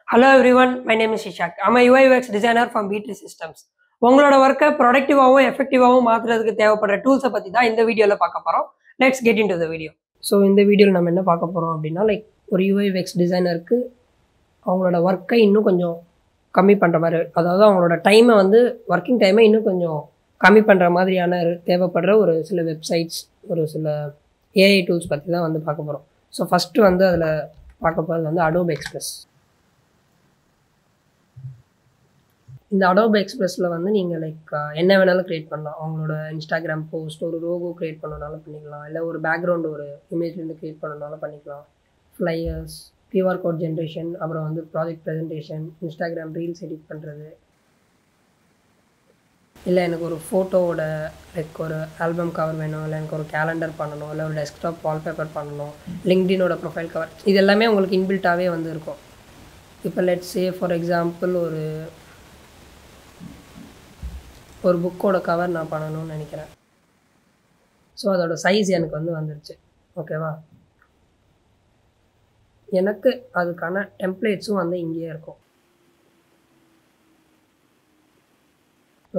Hello everyone, my name is Ishak. I'm a UI UX designer from B3 Systems. உங்களோட ஒர்க்கை ப்ரொடக்டிவாகவும் எஃபெக்டிவாகவும் மாற்றுறதுக்கு தேவைப்படுற டூல்ஸை பற்றி தான் இந்த வீடியோவில் பார்க்க போகிறோம். Let's get in to the video. So இந்த வீடியோவில் நம்ம என்ன பார்க்க போகிறோம் அப்படின்னா, ஒரு UI UX டிசைனருக்கு அவங்களோட ஒர்க்கை இன்னும் கொஞ்சம் கம்மி பண்ணுற மாதிரி, அதாவது அவங்களோட டைமை ஒர்க்கிங் டைமை இன்னும் கொஞ்சம் கம்மி பண்ணுற மாதிரியான தேவைப்படுற ஒரு சில வெப்சைட்ஸ், ஒரு சில ஏஐ டூல்ஸ் பற்றி தான் பார்க்க போகிறோம். ஸோ ஃபஸ்ட்டு அதில் பார்க்க போகிறது Adobe Express. இந்த Adobe Expressல நீங்கள் என்ன வேணாலும் க்ரியேட் பண்ணலாம். அவங்களோட இன்ஸ்டாகிராம் போஸ்ட், ஒரு லோகோ க்ரியேட் பண்ணனாலும் பண்ணிக்கலாம், இல்லை ஒரு பேக்ரவுண்டு ஒரு இமேஜ்லேருந்து க்ரியேட் பண்ணனாலும் பண்ணிக்கலாம். ஃப்ளையர்ஸ், QR கோட் ஜென்ரேஷன், அப்புறம் project presentation, Instagram reels edit பண்ணுறது, இல்லை எனக்கு ஒரு ஃபோட்டோவோட ஒரு ஆல்பம் கவர் வேணும், இல்லை எனக்கு ஒரு கேலண்டர் பண்ணணும், இல்லை ஒரு டெஸ்க்டாப் வால்பேப்பர் பண்ணணும், லிங்க்டினோட ப்ரொஃபைல் கவர், இது எல்லாமே உங்களுக்கு இன்பில்ட்டாகவே இருக்கும். இப்போ லெட்ஸ் சே ஃபார் எக்ஸாம்பிள் ஒரு புக்கோட கவர் நான் பண்ணணும்னு நினைக்கிறேன். ஸோ அதோட சைஸ் எனக்கு வந்துருச்சு. ஓகேவா, எனக்கு அதுக்கான டெம்ப்ளேட்ஸும் இங்கேயே இருக்கும்.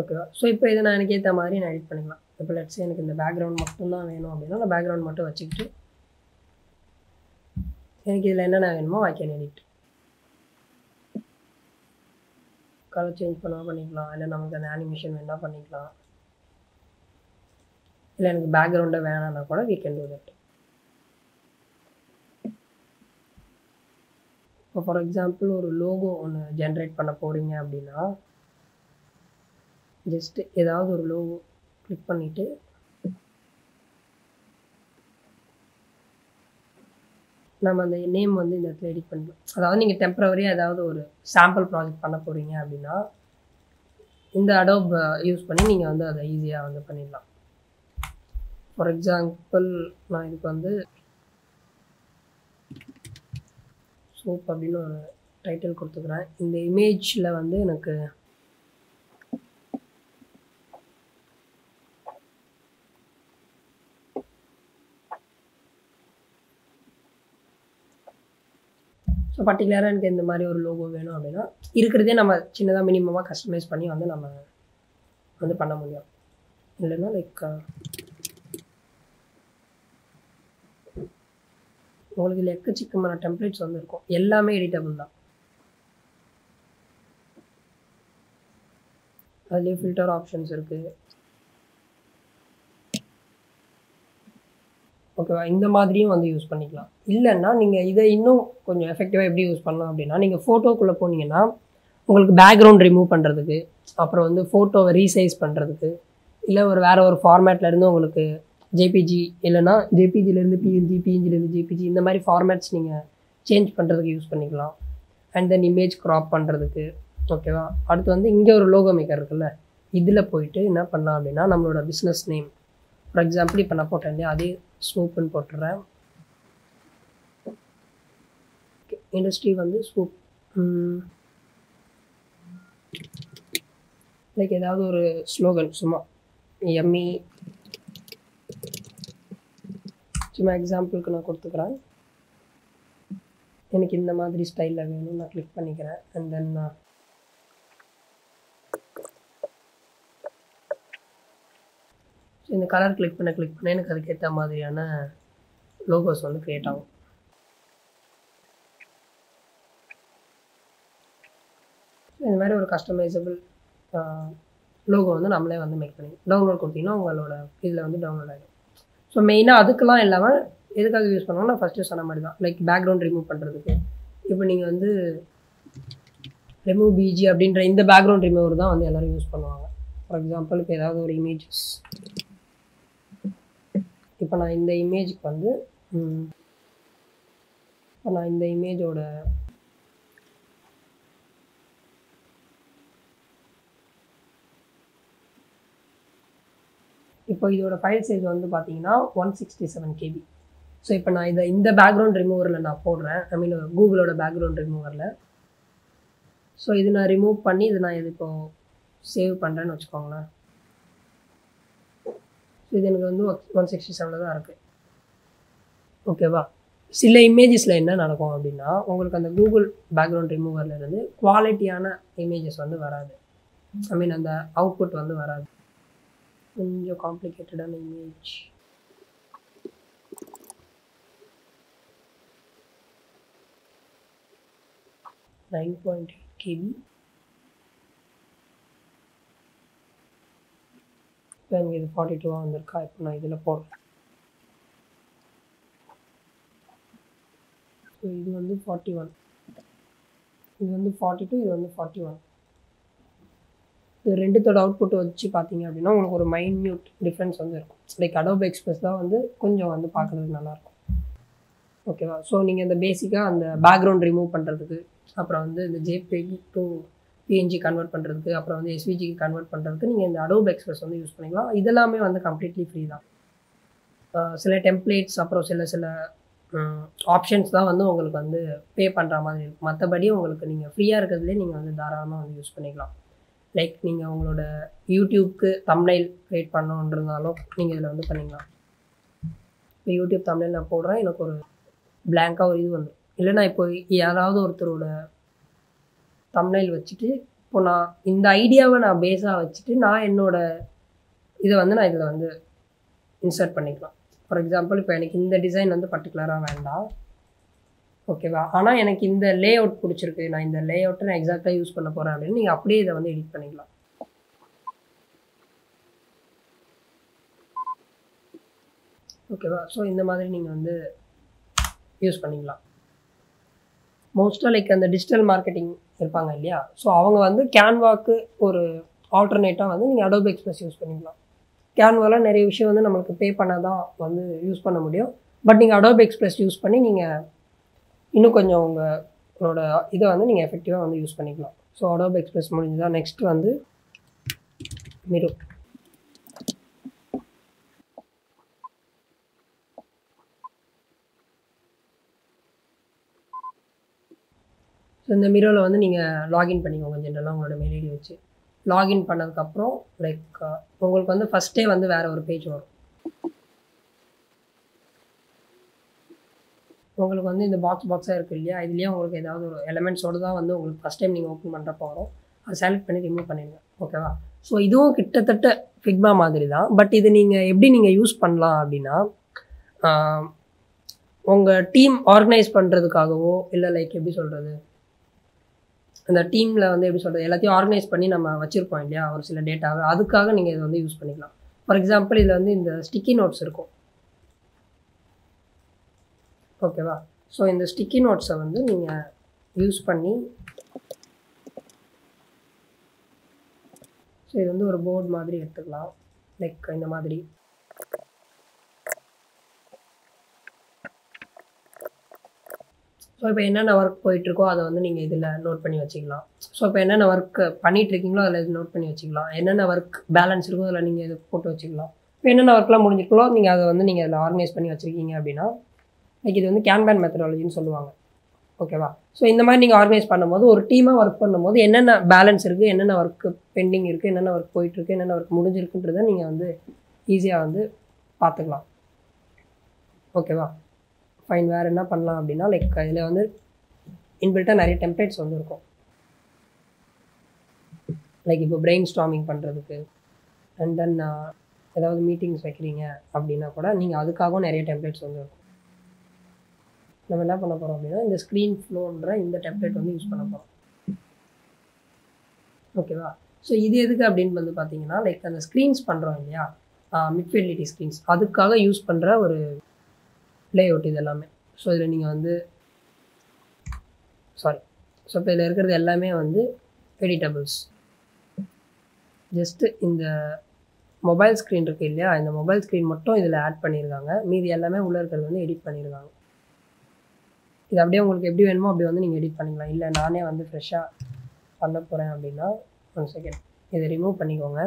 ஓகேவா, ஸோ இப்போ இதை நான் எனக்கு ஏற்ற மாதிரி நான் எடிட் பண்ணிக்கலாம். இப்போ லெட்ஸ் எனக்கு இந்த பேக்ரவுண்ட் மட்டும்தான் வேணும் அப்படின்னா நான் பேக்ரவுண்ட் மட்டும் வச்சுக்கிட்டு எனக்கு இதில் என்னென்ன வேணுமோ I can edit. Colour change பண்ணால் பண்ணிக்கலாம், இல்லை நமக்கு அந்த அனிமேஷன் வேணால் பண்ணிக்கலாம், இல்லை எனக்கு பேக்ரவுண்டை வேணான்னா கூட we can do that. இப்போ ஃபார் எக்ஸாம்பிள் ஒரு லோகோ ஒன்று ஜென்ரேட் பண்ண போகிறீங்க அப்படின்னா, ஜஸ்ட்டு ஏதாவது ஒரு லோகோ கிளிக் பண்ணிவிட்டு நம்ம அந்த நேம் இந்த இடத்துல எடிட் பண்ணிக்கலாம். அதாவது நீங்கள் டெம்பரவரியாக ஏதாவது ஒரு சாம்பிள் ப்ராஜெக்ட் பண்ண போகிறீங்க அப்படின்னா இந்த Adobe யூஸ் பண்ணி நீங்கள் அதை ஈஸியாக பண்ணிடலாம். ஃபார் எக்ஸாம்பிள் நான் இதுக்கு சோப் அப்படின்னு ஒரு டைட்டில் கொடுத்துக்கிறேன். இந்த இமேஜில் எனக்கு ஸோ பர்டிகுலராக எனக்கு இந்த மாதிரி ஒரு லோகோ வேணும் அப்படின்னா இருக்கிறதே நம்ம சின்னதாக மினிமமாக கஸ்டமைஸ் பண்ணி நம்ம பண்ண முடியும். இல்லைன்னா உங்களுக்கு இதில் எக்கச்சக்கமான டெம்ப்ளேட்ஸ் இருக்கும், எல்லாமே எடிட்டபிள் தான். அதுலேயே ஃபில்டர் ஆப்ஷன்ஸ் இருக்குது. ஓகேவா, இந்த மாதிரியும் யூஸ் பண்ணிக்கலாம். இல்லைன்னா நீங்கள் இதை இன்னும் கொஞ்சம் எஃபெக்டிவாக எப்படி யூஸ் பண்ணலாம் அப்படின்னா, நீங்கள் ஃபோட்டோக்குள்ளே போனீங்கன்னா உங்களுக்கு பேக்ரவுண்ட் ரிமூவ் பண்ணுறதுக்கு, அப்புறம் ஃபோட்டோவை ரீசைஸ் பண்ணுறதுக்கு, இல்லை வேறு ஒரு ஃபார்மேட்லேருந்து உங்களுக்கு ஜேபிஜி இல்லைன்னா ஜேபிஜிலேருந்து பிஎன்ஜி, பிஎன்ஜிலேருந்து ஜேபிஜி, இந்த மாதிரி ஃபார்மேட்ஸ் நீங்கள் சேஞ்ச் பண்ணுறதுக்கு யூஸ் பண்ணிக்கலாம். அண்ட் தென் இமேஜ் க்ராப் பண்ணுறதுக்கு. ஓகேவா, அடுத்து இங்கே ஒரு லோகோ மேக்கர் இருக்குல்ல, இதில் போயிட்டு என்ன பண்ணலாம் அப்படின்னா நம்மளோட பிஸ்னஸ் நேம் ஃபார் எக்ஸாம்பிள் இப்போ நான் போட்டேன் இல்லையா, அதே ஸ்வூப்புன்னு போட்டுறேன். இண்டஸ்ட்ரி ஸ்வூப், ஏதாவது ஒரு ஸ்லோகன் சும்மா எம்மி, சும்மா எக்ஸாம்பிளுக்கு நான் கொடுத்துக்கிறேன். எனக்கு இந்த மாதிரி ஸ்டைலில் வேணும், நான் கிளிக் பண்ணிக்கிறேன். அண்ட் தென் இந்த கலர் கிளிக் பண்ண எனக்கு அதுக்கேற்ற மாதிரியான லோகோஸ் க்ரியேட் ஆகும். இந்த மாதிரி ஒரு கஸ்டமைசபிள் லோகோ நம்மளே மேக் பண்ணி டவுன்லோட் கொடுத்தீங்கன்னா உங்களோட இதில் டவுன்லோட் ஆகிடும். ஸோ மெயினாக அதுக்கெலாம் இல்லாமல் எதுக்காக யூஸ் பண்ணுவாங்கன்னா நான் ஃபஸ்ட்டு சொன்ன மாதிரி தான், பேக்ரவுண்ட் ரிமூவ் பண்ணுறதுக்கு. இப்போ நீங்கள் ரிமூவ் பிஜி அப்படின்ற இந்த பேக்ரவுண்ட் ரிமூவர் தான் எல்லோரும் யூஸ் பண்ணுவாங்க. ஃபார் எக்ஸாம்பிள் இப்போ ஏதாவது ஒரு இமேஜஸ், இப்போ நான் இந்த இமேஜுக்கு இப்போ நான் இந்த இமேஜோட இப்போ இதோட ஃபைல் சைஸ் பார்த்தீங்கன்னா 167 KB. ஸோ இப்போ நான் இந்த பேக்ரவுண்ட் ரிமூவரில் நான் போடுறேன், ஐ மீன் கூகுளோட பேக்ரவுண்ட் ரிமூவரில். ஸோ இது நான் ரிமூவ் பண்ணி நான் இது இப்போ சேவ் பண்ணுறேன்னு வச்சுக்கோங்களேன். இது எனக்கு 167 தான் இருக்குது. ஓகேவா, சில இமேஜஸில் என்ன நடக்கும் அப்படின்னா உங்களுக்கு அந்த கூகுள் பேக்ரவுண்ட் ரிமூவர்லேருந்து குவாலிட்டியான இமேஜஸ் வந்து வராது. ஐ மீன் அந்த அவுட்புட் வந்து வராது. கொஞ்சம் காம்ப்ளிகேட்டடான இமேஜ். 9.8 KB. இப்போ எனக்கு இது 42 வந்திருக்கா. இப்போ நான் இதில் போடுறேன். ஸோ இது வந்து 41, இது வந்து 42, இது வந்து 41. இது ரெண்டுத்தோட அவுட்புட் வச்சு பார்த்தீங்க அப்படின்னா உங்களுக்கு ஒரு மைன்யூட் டிஃப்ரென்ஸ் வந்து இருக்கும். லைக் அடோப் எக்ஸ்பிரஸ் தான் வந்து கொஞ்சம் வந்து பார்க்குறதுக்கு நல்லாயிருக்கும். ஓகேவா? ஸோ நீங்கள் இந்த பேசிக்காக அந்த பேக்ரவுண்ட் ரிமூவ் பண்ணுறதுக்கு, அப்புறம் வந்து இந்த ஜேபிஜி டு பிஎன்ஜி கன்வெர்ட் பண்ணுறதுக்கு, அப்புறம் வந்து எஸ்விஜிக்கு கன்வெர்ட் பண்ணுறதுக்கு நீங்கள் இந்த அடோப் எக்ஸ்பிரஸ் வந்து யூஸ் பண்ணிக்கலாம். இதெல்லாமே வந்து கம்ப்ளீட்லி ஃப்ரீ தான். சில டெம்ப்ளேட்ஸ் அப்புறம் சில ஆப்ஷன்ஸ் தான் வந்து உங்களுக்கு வந்து பே பண்ணுற மாதிரி இருக்கும். மற்றபடி உங்களுக்கு நீங்கள் ஃப்ரீயாக இருக்கிறதுலே நீங்கள் வந்து தாராளமாக வந்து யூஸ் பண்ணிக்கலாம். லைக் நீங்கள் உங்களோட யூடியூப்க்கு தம்ப்நெயில் க்ரியேட் பண்ணணுன்றதுனாலும் நீங்கள் இதில் வந்து பண்ணிக்கலாம். இப்போ யூடியூப் தம்ப்நெயில் நான் போடுறேன், எனக்கு ஒரு பிளாங்காக ஒரு இது வந்துடும். இல்லைனா இப்போ யாராவது ஒருத்தரோட தம்ப்நெயில் வச்சுட்டு இப்போ நான் இந்த ஐடியாவை நான் பேஸாக வச்சுட்டு நான் என்னோட இதை வந்து நான் இதில் வந்து இன்சர்ட் பண்ணிக்கலாம். ஃபார் எக்ஸாம்பிள் இப்போ எனக்கு இந்த டிசைன் வந்து பர்டிகுலராக வேண்டாம், ஓகேவா? ஆனால் எனக்கு இந்த லே அவுட் பிடிச்சிருக்கு, நான் இந்த லே அவுட்டை நான் எக்ஸாக்டாக யூஸ் பண்ண போகிறேன் அப்படின்னு நீங்கள் அப்படியே இதை வந்து எடிட் பண்ணிக்கலாம். ஓகேவா? ஸோ இந்த மாதிரி நீங்கள் வந்து யூஸ் பண்ணிக்கலாம். மோஸ்ட்டாக லைக் அந்த டிஜிட்டல் மார்க்கெட்டிங் இருப்பாங்க இல்லையா, ஸோ அவங்க வந்து கேன்வாக்கு ஒரு ஆல்டர்னேட்டாக வந்து நீங்கள் அடோப் எக்ஸ்பிரஸ் யூஸ் பண்ணிக்கலாம். கேன்வாவில் நிறைய விஷயம் வந்து நம்மளுக்கு பே பண்ணால் தான் வந்து யூஸ் பண்ண முடியும். பட் நீங்கள் அடோப் எக்ஸ்பிரஸ் யூஸ் பண்ணி நீங்கள் இன்னும் கொஞ்சம் உங்களோட இதை வந்து நீங்கள் எஃபெக்டிவாக வந்து யூஸ் பண்ணிக்கலாம். ஸோ அடோப் எக்ஸ்பிரஸ் முடிஞ்சுதான். நெக்ஸ்ட் வந்து மிரோ. ஸோ இந்த மிரோவில் வந்து நீங்கள் லாகின் பண்ணிக்கோங்க. ஜென்ரலாக உங்களோட மெயில் ஐடி வச்சு லாகின் பண்ணதுக்கப்புறம் லைக் உங்களுக்கு வந்து ஃபஸ்ட்டே வந்து வேறு ஒரு பேஜ் வரும். உங்களுக்கு வந்து இந்த பாக்ஸாக இருக்குது இல்லையா, இதுலேயே உங்களுக்கு ஏதாவது ஒரு எலமெண்ட்ஸோடு தான் வந்து உங்களுக்கு ஃபஸ்ட் டைம் நீங்கள் ஓப்பன் பண்ணுறப்போ வரும். அதை செலக்ட் பண்ணி ரிமூவ் பண்ணிடுங்க. ஓகேவா? ஸோ இதுவும் கிட்டத்தட்ட ஃபிக்மா மாதிரி தான். பட் இது நீங்கள் எப்படி நீங்கள் யூஸ் பண்ணலாம் அப்படின்னா, உங்கள் டீம் ஆர்கனைஸ் பண்ணுறதுக்காகவோ இல்லை லைக் எப்படி சொல்கிறது, அந்த டீமில் வந்து எப்படி சொல்கிறது, எல்லாத்தையும் ஆர்கனைஸ் பண்ணி நம்ம வச்சுருப்போம் இல்லையா ஒரு சில டேட்டாவை, அதுக்காக நீங்கள் இதை வந்து யூஸ் பண்ணிக்கலாம். ஃபார் எக்ஸாம்பிள் இதில் வந்து இந்த ஸ்டிக்கி நோட்ஸ் இருக்கும். ஓகேவா? ஸோ இந்த ஸ்டிக்கி நோட்ஸை வந்து நீங்கள் யூஸ் பண்ணி, ஸோ இது வந்து ஒரு போர்டு மாதிரி எடுத்துக்கலாம். லைக் இந்த மாதிரி ஸோ இப்போ என்னென்ன ஒர்க் போயிட்டுருக்கோ அதை வந்து நீங்கள் இதில் நோட் பண்ணி வச்சுக்கலாம். ஸோ இப்போ என்னென்ன ஒர்க் பண்ணிகிட்ருக்கீங்களோ அதில் இது நோட் பண்ணி வச்சுக்கலாம். என்னென்ன ஒர்க் பேலன்ஸ் இருக்கோ அதில் நீங்கள் இதை போட்டு வச்சுக்கலாம். இப்போ என்னென்ன ஒர்க்லாம் முடிஞ்சிருக்கோ நீங்கள் அதை வந்து நீங்கள் அதில் ஆர்கனைஸ் பண்ணி வச்சுருக்கீங்க அப்படின்னா லைக் இது வந்து கேன்பான் மெத்தடாலஜின்னு சொல்லுவாங்க. ஓகேவா? ஸோ இந்த மாதிரி நீங்கள் ஆர்கனைஸ் பண்ணும்போது ஒரு டீமாக ஒர்க் பண்ணும்போது என்னென்ன பேலன்ஸ் இருக்குது, என்னென்ன ஒர்க்கு பெண்டிங் இருக்குது, என்னென்ன ஒர்க் போயிட்டுருக்கு, என்னென்ன ஒர்க் முடிஞ்சிருக்குன்றதை நீங்கள் வந்து ஈஸியாக வந்து பார்த்துக்கலாம். ஓகேவா? ஃபைன். வேறு என்ன பண்ணலாம் அப்படின்னா லைக் இதில் வந்து இன்பில்ட்டாக நிறைய டெம்ப்ளேட்ஸ் வந்து இருக்கும். லைக் இப்போ பிரெயின் ஸ்டார்மிங் பண்ணுறதுக்கு அண்ட் தென் ஏதாவது மீட்டிங்ஸ் வைக்கிறீங்க அப்படின்னா கூட நீங்கள் அதுக்காகவும் நிறைய டெம்ப்ளேட்ஸ் வந்து இருக்கும். நம்ம என்ன பண்ண போகிறோம் அப்படின்னா இந்த ஸ்க்ரீன் ஃப்ளோன்ற இந்த டெம்ப்ளேட் வந்து யூஸ் பண்ண போகிறோம். ஓகேவா? ஸோ இது எதுக்கு அப்படின்னு வந்து பார்த்தீங்கன்னா லைக் அந்த ஸ்க்ரீன்ஸ் பண்ணுறோம் இல்லையா, மிட்ஃபீல்டிட்டி ஸ்க்ரீன்ஸ், அதுக்காக யூஸ் பண்ணுற ஒரு லேஅவுட் இது எல்லாமே. ஸோ இதில் நீங்கள் வந்து ஸோ இப்போ இதில் இருக்கிறது எல்லாமே வந்து எடிட்டபிள்ஸ். ஜஸ்ட்டு இந்த மொபைல் ஸ்க்ரீன் இருக்குது இல்லையா, இந்த மொபைல் ஸ்க்ரீன் மட்டும் இதில் ஆட் பண்ணியிருக்காங்க. மீதி எல்லாமே உள்ளே இருக்கிறது வந்து எடிட் பண்ணியிருக்காங்க. இது அப்படியே உங்களுக்கு எப்படி வேணுமோ அப்படி வந்து நீங்கள் எடிட் பண்ணிக்கலாம். இல்லை நானே வந்து ஃப்ரெஷ்ஷாக பண்ண போகிறேன் அப்படின்னா 1 செகண்ட் இதை ரிமூவ் பண்ணிக்கோங்க.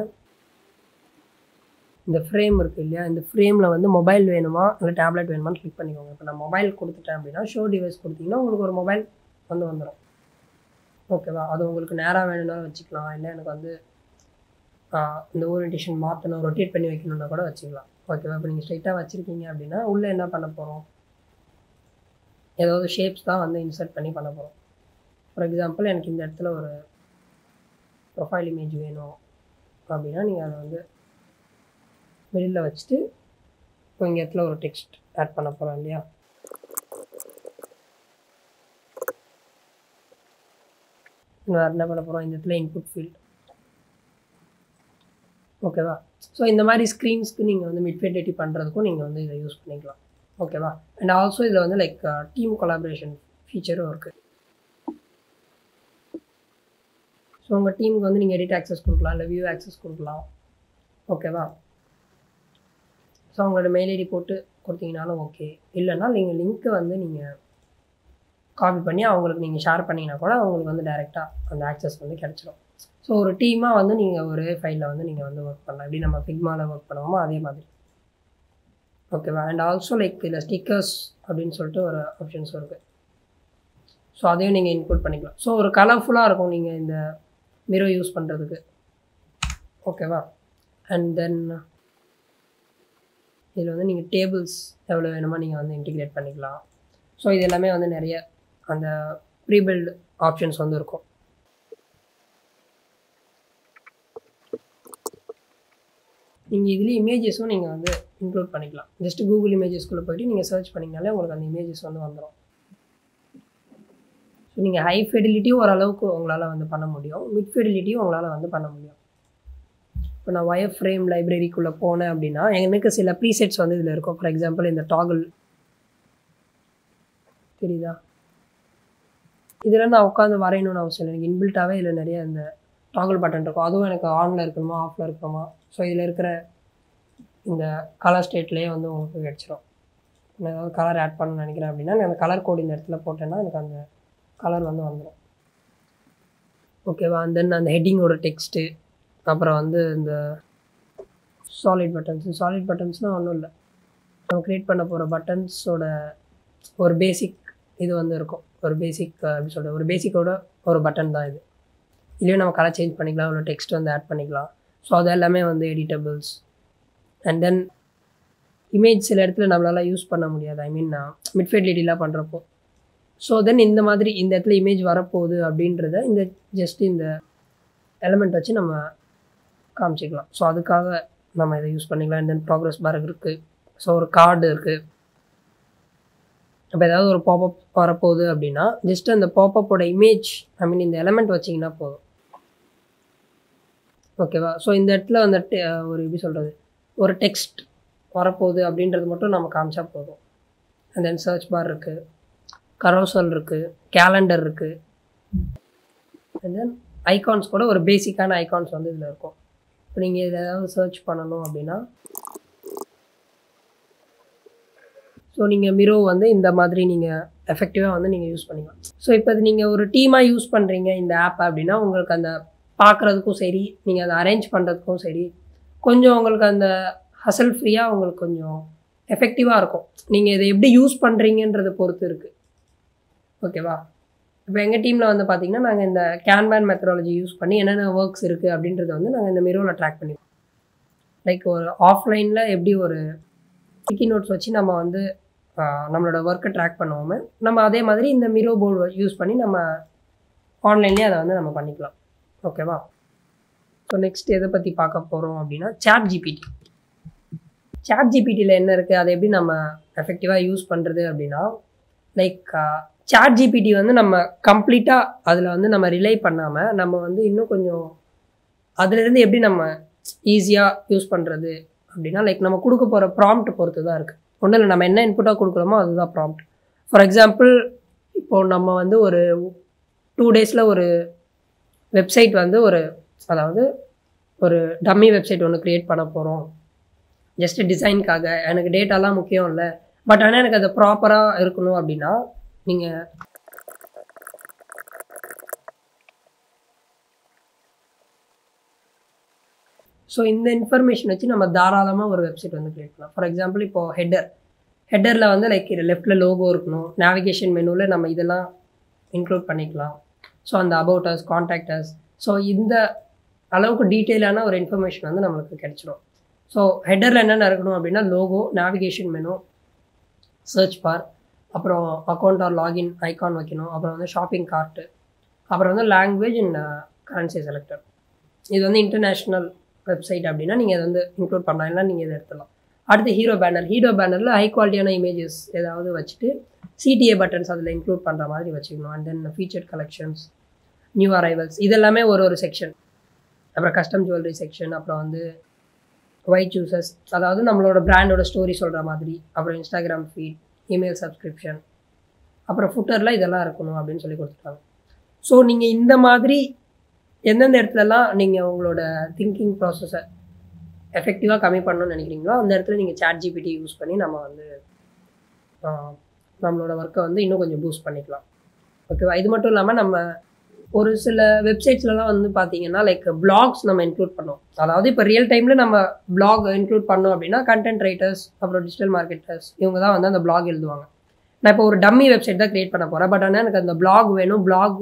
இந்த ஃப்ரேம் இருக்குது இல்லையா, இந்த ஃப்ரேமில் வந்து மொபைல் வேணுமா இல்லை டேப்லெட் வேணுமான்னு கிளிக் பண்ணிக்கோங்க. இப்போ நான் மொபைல் கொடுத்துட்டேன் அப்படின்னா ஷோ டிவைஸ் கொடுத்தீங்கன்னா உங்களுக்கு ஒரு மொபைல் வந்து வந்துடும். ஓகேவா? அது உங்களுக்கு நேராக வேணும்னா வச்சுக்கலாம், இல்லை எனக்கு வந்து இந்த ஓரியன்டேஷன் மாற்றணும், ரொட்டேட் பண்ணி வைக்கணுன்னா கூட வச்சுக்கலாம். ஓகேவா? இப்போ நீங்கள் ஸ்ட்ரைட்டாக வச்சுருக்கீங்க அப்படின்னா உள்ளே என்ன பண்ண போகிறோம், ஏதாவது ஷேப்ஸ் தான் வந்து இன்சர்ட் பண்ணி பண்ண போகிறோம். ஃபார் எக்ஸாம்பிள் எனக்கு இந்த இடத்துல ஒரு ப்ரொஃபைல் இமேஜ் வேணும் அப்படின்னா நீங்கள் அதை வந்து மிடில் வச்சுட்டு இப்போ இங்கே இடத்துல ஒரு டெக்ஸ்ட் ஆட் பண்ண போகிறோம் இல்லையா. வேறு என்ன பண்ண போகிறோம், இந்த இடத்துல இன்புட் ஃபீல்ட். ஓகேவா. ஸோ இந்த மாதிரி ஸ்க்ரீன்ஸ்க்கு நீங்கள் வந்து மிட்ஃபிடெலிட்டி பண்ணுறதுக்கும் நீங்கள் வந்து இதை யூஸ் பண்ணிக்கலாம். ஓகேவா. அண்ட் ஆல்சோ இதில் வந்து லைக் டீம் கொலாபரேஷன் ஃபீச்சரும் இருக்குது. ஸோ உங்கள் டீமுக்கு வந்து நீங்கள் எடிட் ஆக்சஸ் கொடுக்கலாம், இல்லை வியூ ஆக்சஸ் கொடுக்கலாம். ஓகேவா. ஸோ அவங்களோட மெயில் ஐடி போட்டு கொடுத்தீங்கனாலும் ஓகே. இல்லைன்னா நீங்கள் லிங்க்கை வந்து நீங்கள் காப்பி பண்ணி அவங்களுக்கு நீங்கள் ஷேர் பண்ணிங்கன்னா கூட அவங்களுக்கு வந்து டைரெக்டாக அந்த ஆக்சஸ் வந்து கிடச்சிடும். ஸோ ஒரு டீமாக வந்து நீங்கள் ஒரே ஃபைலில் வந்து நீங்கள் வந்து ஒர்க் பண்ணலாம். எப்படி நம்ம ஃபிக்மாவில் ஒர்க் பண்ணுவோமோ அதே மாதிரி. ஓகேவா. அண்ட் ஆல்சோ லைக் இதில் ஸ்டிக்கர்ஸ் அப்படின்னு சொல்லிட்டு ஒரு ஆப்ஷன்ஸும் இருக்குது. ஸோ அதையும் நீங்கள் இன்க்ளூட் பண்ணிக்கலாம். ஸோ ஒரு கலர்ஃபுல்லாக இருக்கும் நீங்கள் இந்த மிரோ யூஸ் பண்ணுறதுக்கு. ஓகேவா. அண்ட் தென் இதில் வந்து நீங்கள் டேபிள்ஸ் எவ்வளோ வேணுமோ நீங்கள் வந்து இன்டிகிரேட் பண்ணிக்கலாம். ஸோ இது எல்லாமே வந்து நிறைய அந்த ப்ரீபில்டு ஆப்ஷன்ஸ் வந்து இருக்கும். நீங்கள் இதுலேயே இமேஜஸும் நீங்கள் வந்து இன்க்ளூட் பண்ணிக்கலாம். ஜஸ்ட்டு கூகுள் இமேஜஸ்குள்ளே போய்ட்டு நீங்கள் சர்ச் பண்ணிங்கனாலே உங்களுக்கு அந்த இமேஜஸ் வந்து வந்துடும். ஸோ நீங்கள் ஹை ஃபெடிலிட்டியும் ஓரளவுக்கு உங்களால் வந்து பண்ண முடியும், மிட் ஃபெடிலிட்டியும் உங்களால் வந்து பண்ண முடியும். இப்போ நான் ஒயர் ஃப்ரேம் லைப்ரரிக்குள்ளே போனேன் அப்படின்னா எனக்கு சில ப்ரீசெட்ஸ் வந்து இதில் இருக்கும். ஃபார் எக்ஸாம்பிள் இந்த டாகிள் தெரியுதா, இதில் நான் உட்காந்து வரையணும்னு அவசியம் இல்லை. எனக்கு இன்பில்ட்டாகவே இதில் நிறைய இந்த டாகிள் பட்டன் இருக்கும். அதுவும் எனக்கு ஆனில் இருக்கணுமா ஆஃபில் இருக்கணுமா, ஸோ இதில் இருக்கிற இந்த கலர் ஸ்டேட்லேயே வந்து உங்களுக்கு கிடச்சிரும். நான் ஏதாவது கலர் ஆட் பண்ணணும்னு நினைக்கிறேன் அப்படின்னா நான் அந்த கலர் கோட் இந்த இடத்துல போட்டேன்னா எனக்கு அந்த கலர் வந்து வந்துடும். ஓகேவா. அண்ட் தென் அந்த ஹெட்டிங்கோட டெக்ஸ்ட்டு, அப்புறம் வந்து இந்த சாலிட் பட்டன்ஸ்னால் ஒன்றும் இல்லை, நம்ம க்ரியேட் பண்ண போகிற பட்டன்ஸோட ஒரு பேசிக் இது வந்து இருக்கும். ஒரு பேசிக் எப்படி சொல்கிறது, ஒரு பேசிக்கோட ஒரு பட்டன் தான் இது. இதுலேயும் நம்ம கலர் சேஞ்ச் பண்ணிக்கலாம், ஒரு டெக்ஸ்ட் வந்து ஆட் பண்ணிக்கலாம். ஸோ அது எல்லாமே வந்து எடிட்டபிள்ஸ். அண்ட் தென் இமேஜ் சில இடத்துல நம்மளால் யூஸ் பண்ண முடியாது, ஐ மீன் மிட் ஃபெடிலிட்டிலாம் பண்ணுறப்போ. ஸோ தென் இந்த மாதிரி இந்த இடத்துல இமேஜ் வரப்போகுது அப்படின்றத இந்த ஜஸ்ட் இந்த எலமெண்ட் வச்சு நம்ம காமிச்சிக்கலாம். ஸோ அதுக்காக நம்ம இதை யூஸ் பண்ணிக்கலாம். அண்ட் தென் ப்ராக்ரஸ் பார் இருக்குது. ஸோ ஒரு கார்டு இருக்குது. இப்போ ஏதாவது ஒரு பாப்அப் வரப்போகுது அப்படின்னா ஜஸ்ட் அந்த பாப்அப்போட இமேஜ் ஐ மீன் இந்த எலமெண்ட் வச்சிங்கன்னா போதும். ஓகேவா. ஸோ இந்த இடத்துல அந்த ஒரு எப்படி சொல்கிறது, ஒரு டெக்ஸ்ட் வரப்போகுது அப்படின்றது மட்டும் நம்ம காமிச்சா போதும். அண்ட் தென் சர்ச் பார் இருக்குது, கரோசல் இருக்குது, கேலண்டர் இருக்குது. அண்ட் தென் ஐகான்ஸ் கூட ஒரு பேசிக்கான ஐகான்ஸ் வந்து இதில் இருக்கும். இப்போ நீங்கள் இதில் ஏதாவது சர்ச் பண்ணணும் அப்படின்னா ஸோ நீங்கள் மிரோ வந்து இந்த மாதிரி நீங்கள் எஃபெக்டிவாக வந்து நீங்கள் யூஸ் பண்ணிக்கலாம். ஸோ இப்போ அது நீங்கள் ஒரு டீமாக யூஸ் பண்ணுறீங்க இந்த ஆப் அப்படின்னா உங்களுக்கு அந்த பார்க்குறதுக்கும் சரி, நீங்கள் அதை அரேஞ்ச் பண்ணுறதுக்கும் சரி, கொஞ்சம் உங்களுக்கு அந்த ஹசல் ஃப்ரீயாக உங்களுக்கு கொஞ்சம் எஃபெக்டிவாக இருக்கும். நீங்கள் இதை எப்படி யூஸ் பண்ணுறீங்கன்றதை பொறுத்து இருக்குது. ஓகேவா. இப்போ எங்கள் டீமில் வந்து பார்த்திங்கன்னா நாங்கள் இந்த கேன்வான் மெத்தடாலஜி யூஸ் பண்ணி என்னென்ன ஒர்க்ஸ் இருக்குது அப்படின்றத வந்து நாங்கள் இந்த மிரோவில் ட்ராக் பண்ணிடுவோம். லைக் ஒரு ஆஃப்லைனில் எப்படி ஒரு ஸ்டிக்கி நோட்ஸ் வச்சு நம்ம வந்து நம்மளோட ஒர்க்கை ட்ராக் பண்ணுவோமே, நம்ம அதே மாதிரி இந்த மிரோ போர்டு யூஸ் பண்ணி நம்ம ஆன்லைன்லேயே அதை வந்து நம்ம பண்ணிக்கலாம். ஓகேவா. ஸோ நெக்ஸ்ட் எதை பற்றி பார்க்க போகிறோம் அப்படின்னா சாட் ஜிபிடியில் என்ன இருக்குது, அதை எப்படி நம்ம எஃபெக்டிவாக யூஸ் பண்ணுறது அப்படின்னா லைக் சாட் ஜிபிடி வந்து நம்ம கம்ப்ளீட்டாக அதில் வந்து நம்ம ரிலை பண்ணாமல் நம்ம வந்து இன்னும் கொஞ்சம் அதுலேருந்து எப்படி நம்ம ஈஸியாக யூஸ் பண்ணுறது அப்படின்னா லைக் நம்ம கொடுக்க போகிற ப்ராம்ப்ட் பொறுத்து தான் இருக்குது. ஒன்றும் இல்லை, நம்ம என்ன இன்புட்டாக கொடுக்குறோமோ அதுதான் ப்ராம்ப்ட். ஃபார் எக்ஸாம்பிள் இப்போது நம்ம வந்து ஒரு 2 daysல ஒரு வெப்சைட் வந்து அதாவது ஒரு டம்மி வெப்சைட் ஒன்று க்ரியேட் பண்ண போகிறோம். ஜஸ்ட்டு டிசைனுக்காக, எனக்கு டேட்டாலாம் முக்கியம் இல்லை, பட் ஆனால் எனக்கு அது ப்ராப்பராக இருக்கணும் அப்படின்னா நீங்கள் ஸோ இந்த இன்ஃபர்மேஷன் வச்சு நம்ம தாராளமாக ஒரு வெப்சைட் வந்து க்ரியேட் பண்ணலாம். ஃபார் எக்ஸாம்பிள் இப்போது ஹெட்டரில் வந்து லைக் லெஃப்ட்டில் லோகோ இருக்கணும், நேவிகேஷன் மெனுவில் நம்ம இதெல்லாம் இன்க்ளூட் பண்ணிக்கலாம். ஸோ அந்த about us, contact as, so இந்த அளவுக்கு டீட்டெயிலான ஒரு இன்ஃபர்மேஷன் வந்து நம்மளுக்கு கிடைச்சிடும். ஸோ ஹெட்டரில் என்னென்ன இருக்கணும் அப்படின்னா logo, navigation menu, search bar, அப்புறம் அக்கௌண்ட் ஆர் லாகின் ஐகான் வைக்கணும். அப்புறம் வந்து ஷாப்பிங் கார்ட்டு, அப்புறம் வந்து லாங்குவேஜ் அண்ட் கரன்சி செலக்டர். இது வந்து இன்டர்நேஷ்னல் வெப்சைட் அப்படின்னா நீங்கள் இதை வந்து இன்க்ளூட் பண்ணலாம், இல்லை நீங்கள் இதை எடுத்துடலாம். அடுத்து ஹீரோ பேனர். ஹீரோ பேனரில் ஹை குவாலிட்டியான இமேஜஸ் ஏதாவது வச்சுட்டு சிடிஏ பட்டன்ஸ் அதில் இன்க்ளூட் பண்ணுற மாதிரி வச்சுக்கணும். And then featured collections, new arrivals, இதெல்லாமே ஒரு செக்ஷன். அப்புறம் கஸ்டம் ஜுவல்லரி செக்ஷன், அப்புறம் வந்து ஒயிட் சூசஸ், அதாவது நம்மளோட பிராண்டோட ஸ்டோரி சொல்கிற மாதிரி, அப்புறம் இன்ஸ்டாகிராம் ஃபீட், இமெயில் சப்ஸ்கிரிப்ஷன், அப்புறம் ஃபுட்டரில் இதெல்லாம் இருக்கணும் அப்படின்னு சொல்லி கொடுத்துருக்காங்க. ஸோ நீங்கள் இந்த மாதிரி எந்தெந்த இடத்துலலாம் நீங்கள் உங்களோட திங்கிங் ப்ராசஸை எஃபெக்டிவாக கம்மி பண்ணணும்னு நினைக்கிறீங்களோ அந்த இடத்துல நீங்கள் ChatGPT யூஸ் பண்ணி நம்ம வந்து நம்மளோட ஒர்க்கை வந்து இன்னும் கொஞ்சம் பூஸ்ட் பண்ணிக்கலாம். ஓகேவா? இது மட்டும் இல்லாமல் நம்ம ஒரு சில வெப்சைட்ஸ்லலாம் வந்து பார்த்தீங்கன்னா லைக் பிளாக்ஸ் நம்ம இன்க்ளூட் பண்ணோம். அதாவது இப்போ ரியல் டைமில் நம்ம பிளாக் இன்க்ளூட் பண்ணோம் அப்படின்னா கண்டென்ட் ரைட்டர்ஸ், அப்புறம் டிஜிட்டல் மார்க்கெட்டர்ஸ், இவங்க தான் வந்து அந்த பிளாக் எழுதுவாங்க. நான் இப்போ ஒரு டம்மி வெப்சைட் தான் க்ரியேட் பண்ண போகிறேன். பட் ஆனால் எனக்கு அந்த பிளாக் வேணும். பிளாக்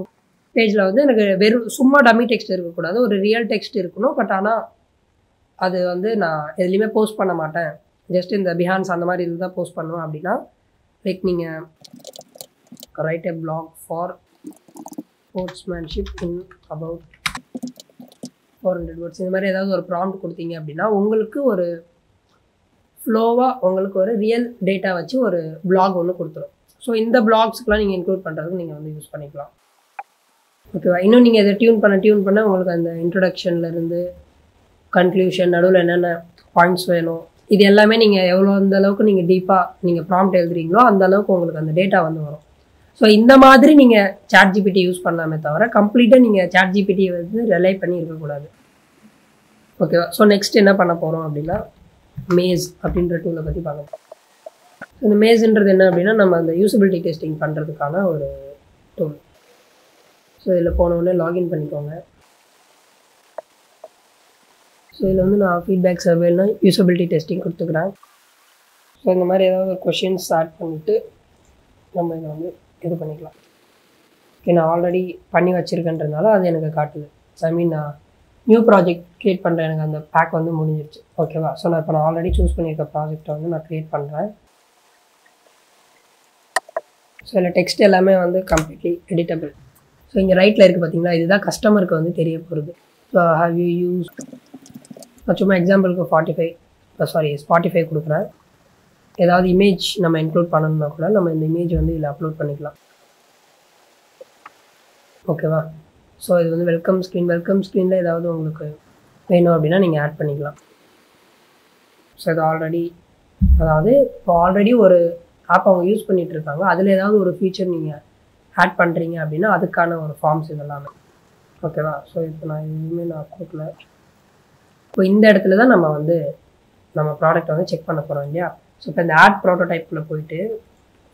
பேஜில் வந்து எனக்கு வெறும் சும்மா டம்மி டெக்ஸ்ட் இருக்கக்கூடாது, ஒரு ரியல் டெக்ஸ்ட் இருக்கணும். பட் ஆனால் அது வந்து நான் எதுலேயுமே போஸ்ட் பண்ண மாட்டேன், ஜஸ்ட் இந்த பிஹான்ஸ் அந்த மாதிரி இது தான் போஸ்ட் பண்ணுவேன் அப்படின்னா லைக் நீங்கள் write a blog for sportsmanship in about 400 words, இந்த மாதிரி ஏதாவது ஒரு ப்ராம்ப்ட் கொடுத்தீங்க அப்படின்னா உங்களுக்கு ஒரு ஃப்ளோவாக உங்களுக்கு ஒரு ரியல் டேட்டா வச்சு ஒரு பிளாக் ஒன்று கொடுத்துரும். ஸோ இந்த பிளாக்ஸ்க்குலாம் நீங்கள் இன்க்ளூட் பண்ணுறதுக்கு நீங்கள் வந்து யூஸ் பண்ணிக்கலாம். ஓகேவா? இன்னும் நீங்கள் இதை டியூன் பண்ண உங்களுக்கு அந்த இன்ட்ரொடக்ஷன்லேருந்து கன்க்ளூஷன், நடுவில் என்னென்ன பாயிண்ட்ஸ் வேணும், இது எல்லாமே நீங்கள் எவ்வளோ அந்த அளவுக்கு நீங்கள் டீப்பாக நீங்கள் ப்ராம்ப்ட் எழுதுறீங்களோ அந்த அளவுக்கு உங்களுக்கு அந்த டேட்டா வந்து வரும். ஸோ இந்த மாதிரி நீங்கள் ChatGPT யூஸ் பண்ணலாமே தவிர கம்ப்ளீட்டாக நீங்கள் ChatGPT வந்து ரிலை பண்ணி இருக்கக்கூடாது. ஓகேவா? ஸோ நெக்ஸ்ட் என்ன பண்ண போகிறோம் அப்படின்னா மேஸ் அப்படின்ற டூலை பற்றி பார்க்கலாம். இந்த மேஸ்ன்றது என்ன அப்படின்னா நம்ம அந்த யூசபிலிட்டி டெஸ்டிங் பண்ணுறதுக்கான ஒரு டூல். ஸோ இதில் போனவுடனே லாகின் பண்ணிக்கோங்க. ஸோ இதில் வந்து நான் ஃபீட்பேக் சர்வேனா யூசபிலிட்டி டெஸ்டிங் கொடுத்துக்கிறேன். ஸோ இந்த மாதிரி ஏதாவது ஒரு கொஷின்ஸ் ஆட் பண்ணிவிட்டு நம்ம இதை வந்து இது பண்ணிக்கலாம். ஓகே, நான் ஆல்ரெடி பண்ணி வச்சுருக்கேன்றதுனால அது எனக்கு காட்டுது. ஐ மீன் நான் நியூ ப்ராஜெக்ட் க்ரியேட் பண்ணுறேன், எனக்கு அந்த பேக் வந்து முடிஞ்சிருச்சு. ஓகேவா? ஸோ நான் ஆல்ரெடி சூஸ் பண்ணியிருக்க ப்ராஜெக்டை வந்து நான் க்ரியேட் பண்ணுறேன். ஸோ இதில் டெக்ஸ்ட் எல்லாமே வந்து கம்ப்ளீட்லி எடிட்டபிள். ஸோ இங்கே ரைட்டில் இருக்குது பார்த்தீங்களா, இதுதான் கஸ்டமருக்கு வந்து தெரிய போகிறது. ஸோ ஹேவ் யூ யூஸ், நான் சும்மா எக்ஸாம்பிளுக்கு ஸ்பாட்டிஃபை கொடுக்குறேன். ஏதாவது இமேஜ் நம்ம இன்க்ளூட் பண்ணணும்னா கூட நம்ம இந்த இமேஜ் வந்து இதில் அப்லோட் பண்ணிக்கலாம். ஓகேவா? ஸோ இது வந்து வெல்கம் ஸ்க்ரீனில் ஏதாவது உங்களுக்கு வேணும் அப்படின்னா நீங்கள் ஆட் பண்ணிக்கலாம். ஸோ இது இப்போ ஆல்ரெடி ஒரு ஆப் அவங்க யூஸ் பண்ணிகிட்டு இருக்காங்க, அதில் ஏதாவது ஒரு ஃபீச்சர் நீங்கள் ஆட் பண்ணுறீங்க அப்படின்னா அதுக்கான ஒரு ஃபார்ம்ஸ் இதெல்லாமே. ஓகேவா? ஸோ இப்போ நான் எதுவுமே கொடுக்கல. இப்போ இந்த இடத்துல தான் நம்ம ப்ராடக்ட்டை வந்து செக் பண்ண போகிறோம் இல்லையா? ஸோ இப்போ இந்த ஆட் ப்ரோட்டோடைப்புக்குள்ளே போயிட்டு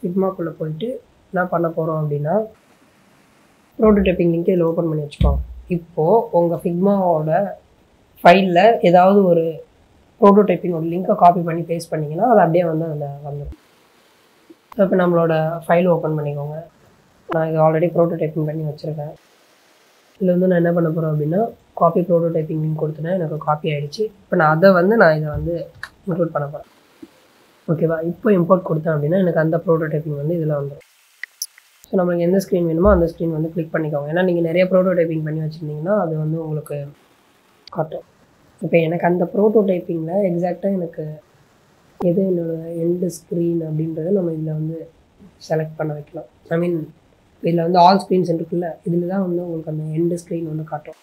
ஃபிக்மாக்குள்ளே போயிட்டு என்ன பண்ண போகிறோம் அப்படின்னா ப்ரோட்டோடைப்பிங் லிங்க் இதில் ஓப்பன் பண்ணி வச்சுக்கோங்க. இப்போது உங்கள் ஃபிக்மாவோட ஃபைலில் ஏதாவது ஒரு ப்ரோட்டோடைப்பிங் ஒரு லிங்க்கை காப்பி பண்ணி பேஸ்ட் பண்ணிங்கன்னா அது அப்படியே வந்து அதில் வந்துடும். ஸோ இப்போ நம்மளோட ஃபைல் ஓப்பன் பண்ணிக்கோங்க. நான் இது ஆல்ரெடி ப்ரோட்டோடைப்பிங் பண்ணி வச்சுருக்கேன். இதில் வந்து நான் என்ன பண்ண போகிறேன் அப்படின்னா காப்பி ப்ரோட்டோடைப்பிங் லிங்க் கொடுத்தேன்னா எனக்கு காப்பி ஆகிடுச்சு. இப்போ நான் இதை வந்து இன்க்ளூட் பண்ண போகிறேன். ஓகேவா? இப்போ இம்போர்ட் கொடுத்தேன் அப்படின்னா எனக்கு அந்த ப்ரோட்டோடைப்பிங் வந்து இதில் வந்துடும். ஸோ நம்மளுக்கு எந்த ஸ்க்ரீன் வேணுமோ அந்த ஸ்க்ரீன் வந்து கிளிக் பண்ணிக்கோங்க. ஏன்னா நீங்கள் நிறைய ப்ரோட்டோடைப்பிங் பண்ணி வச்சுருந்தீங்கன்னா அது வந்து உங்களுக்கு காட்டும். இப்போ எனக்கு அந்த ப்ரோட்டோடைப்பிங்கில் எக்ஸாக்டாக எனக்கு எது என்னோடய எண்டு ஸ்க்ரீன் அப்படின்றத நம்ம இதில் வந்து செலக்ட் பண்ண வைக்கலாம். ஐ மீன் இதில் வந்து ஆல் ஸ்க்ரீன்ஸ் இருக்குல்ல, இதில் தான் வந்து உங்களுக்கு அந்த எண்டு ஸ்க்ரீன் வந்து காட்டும்.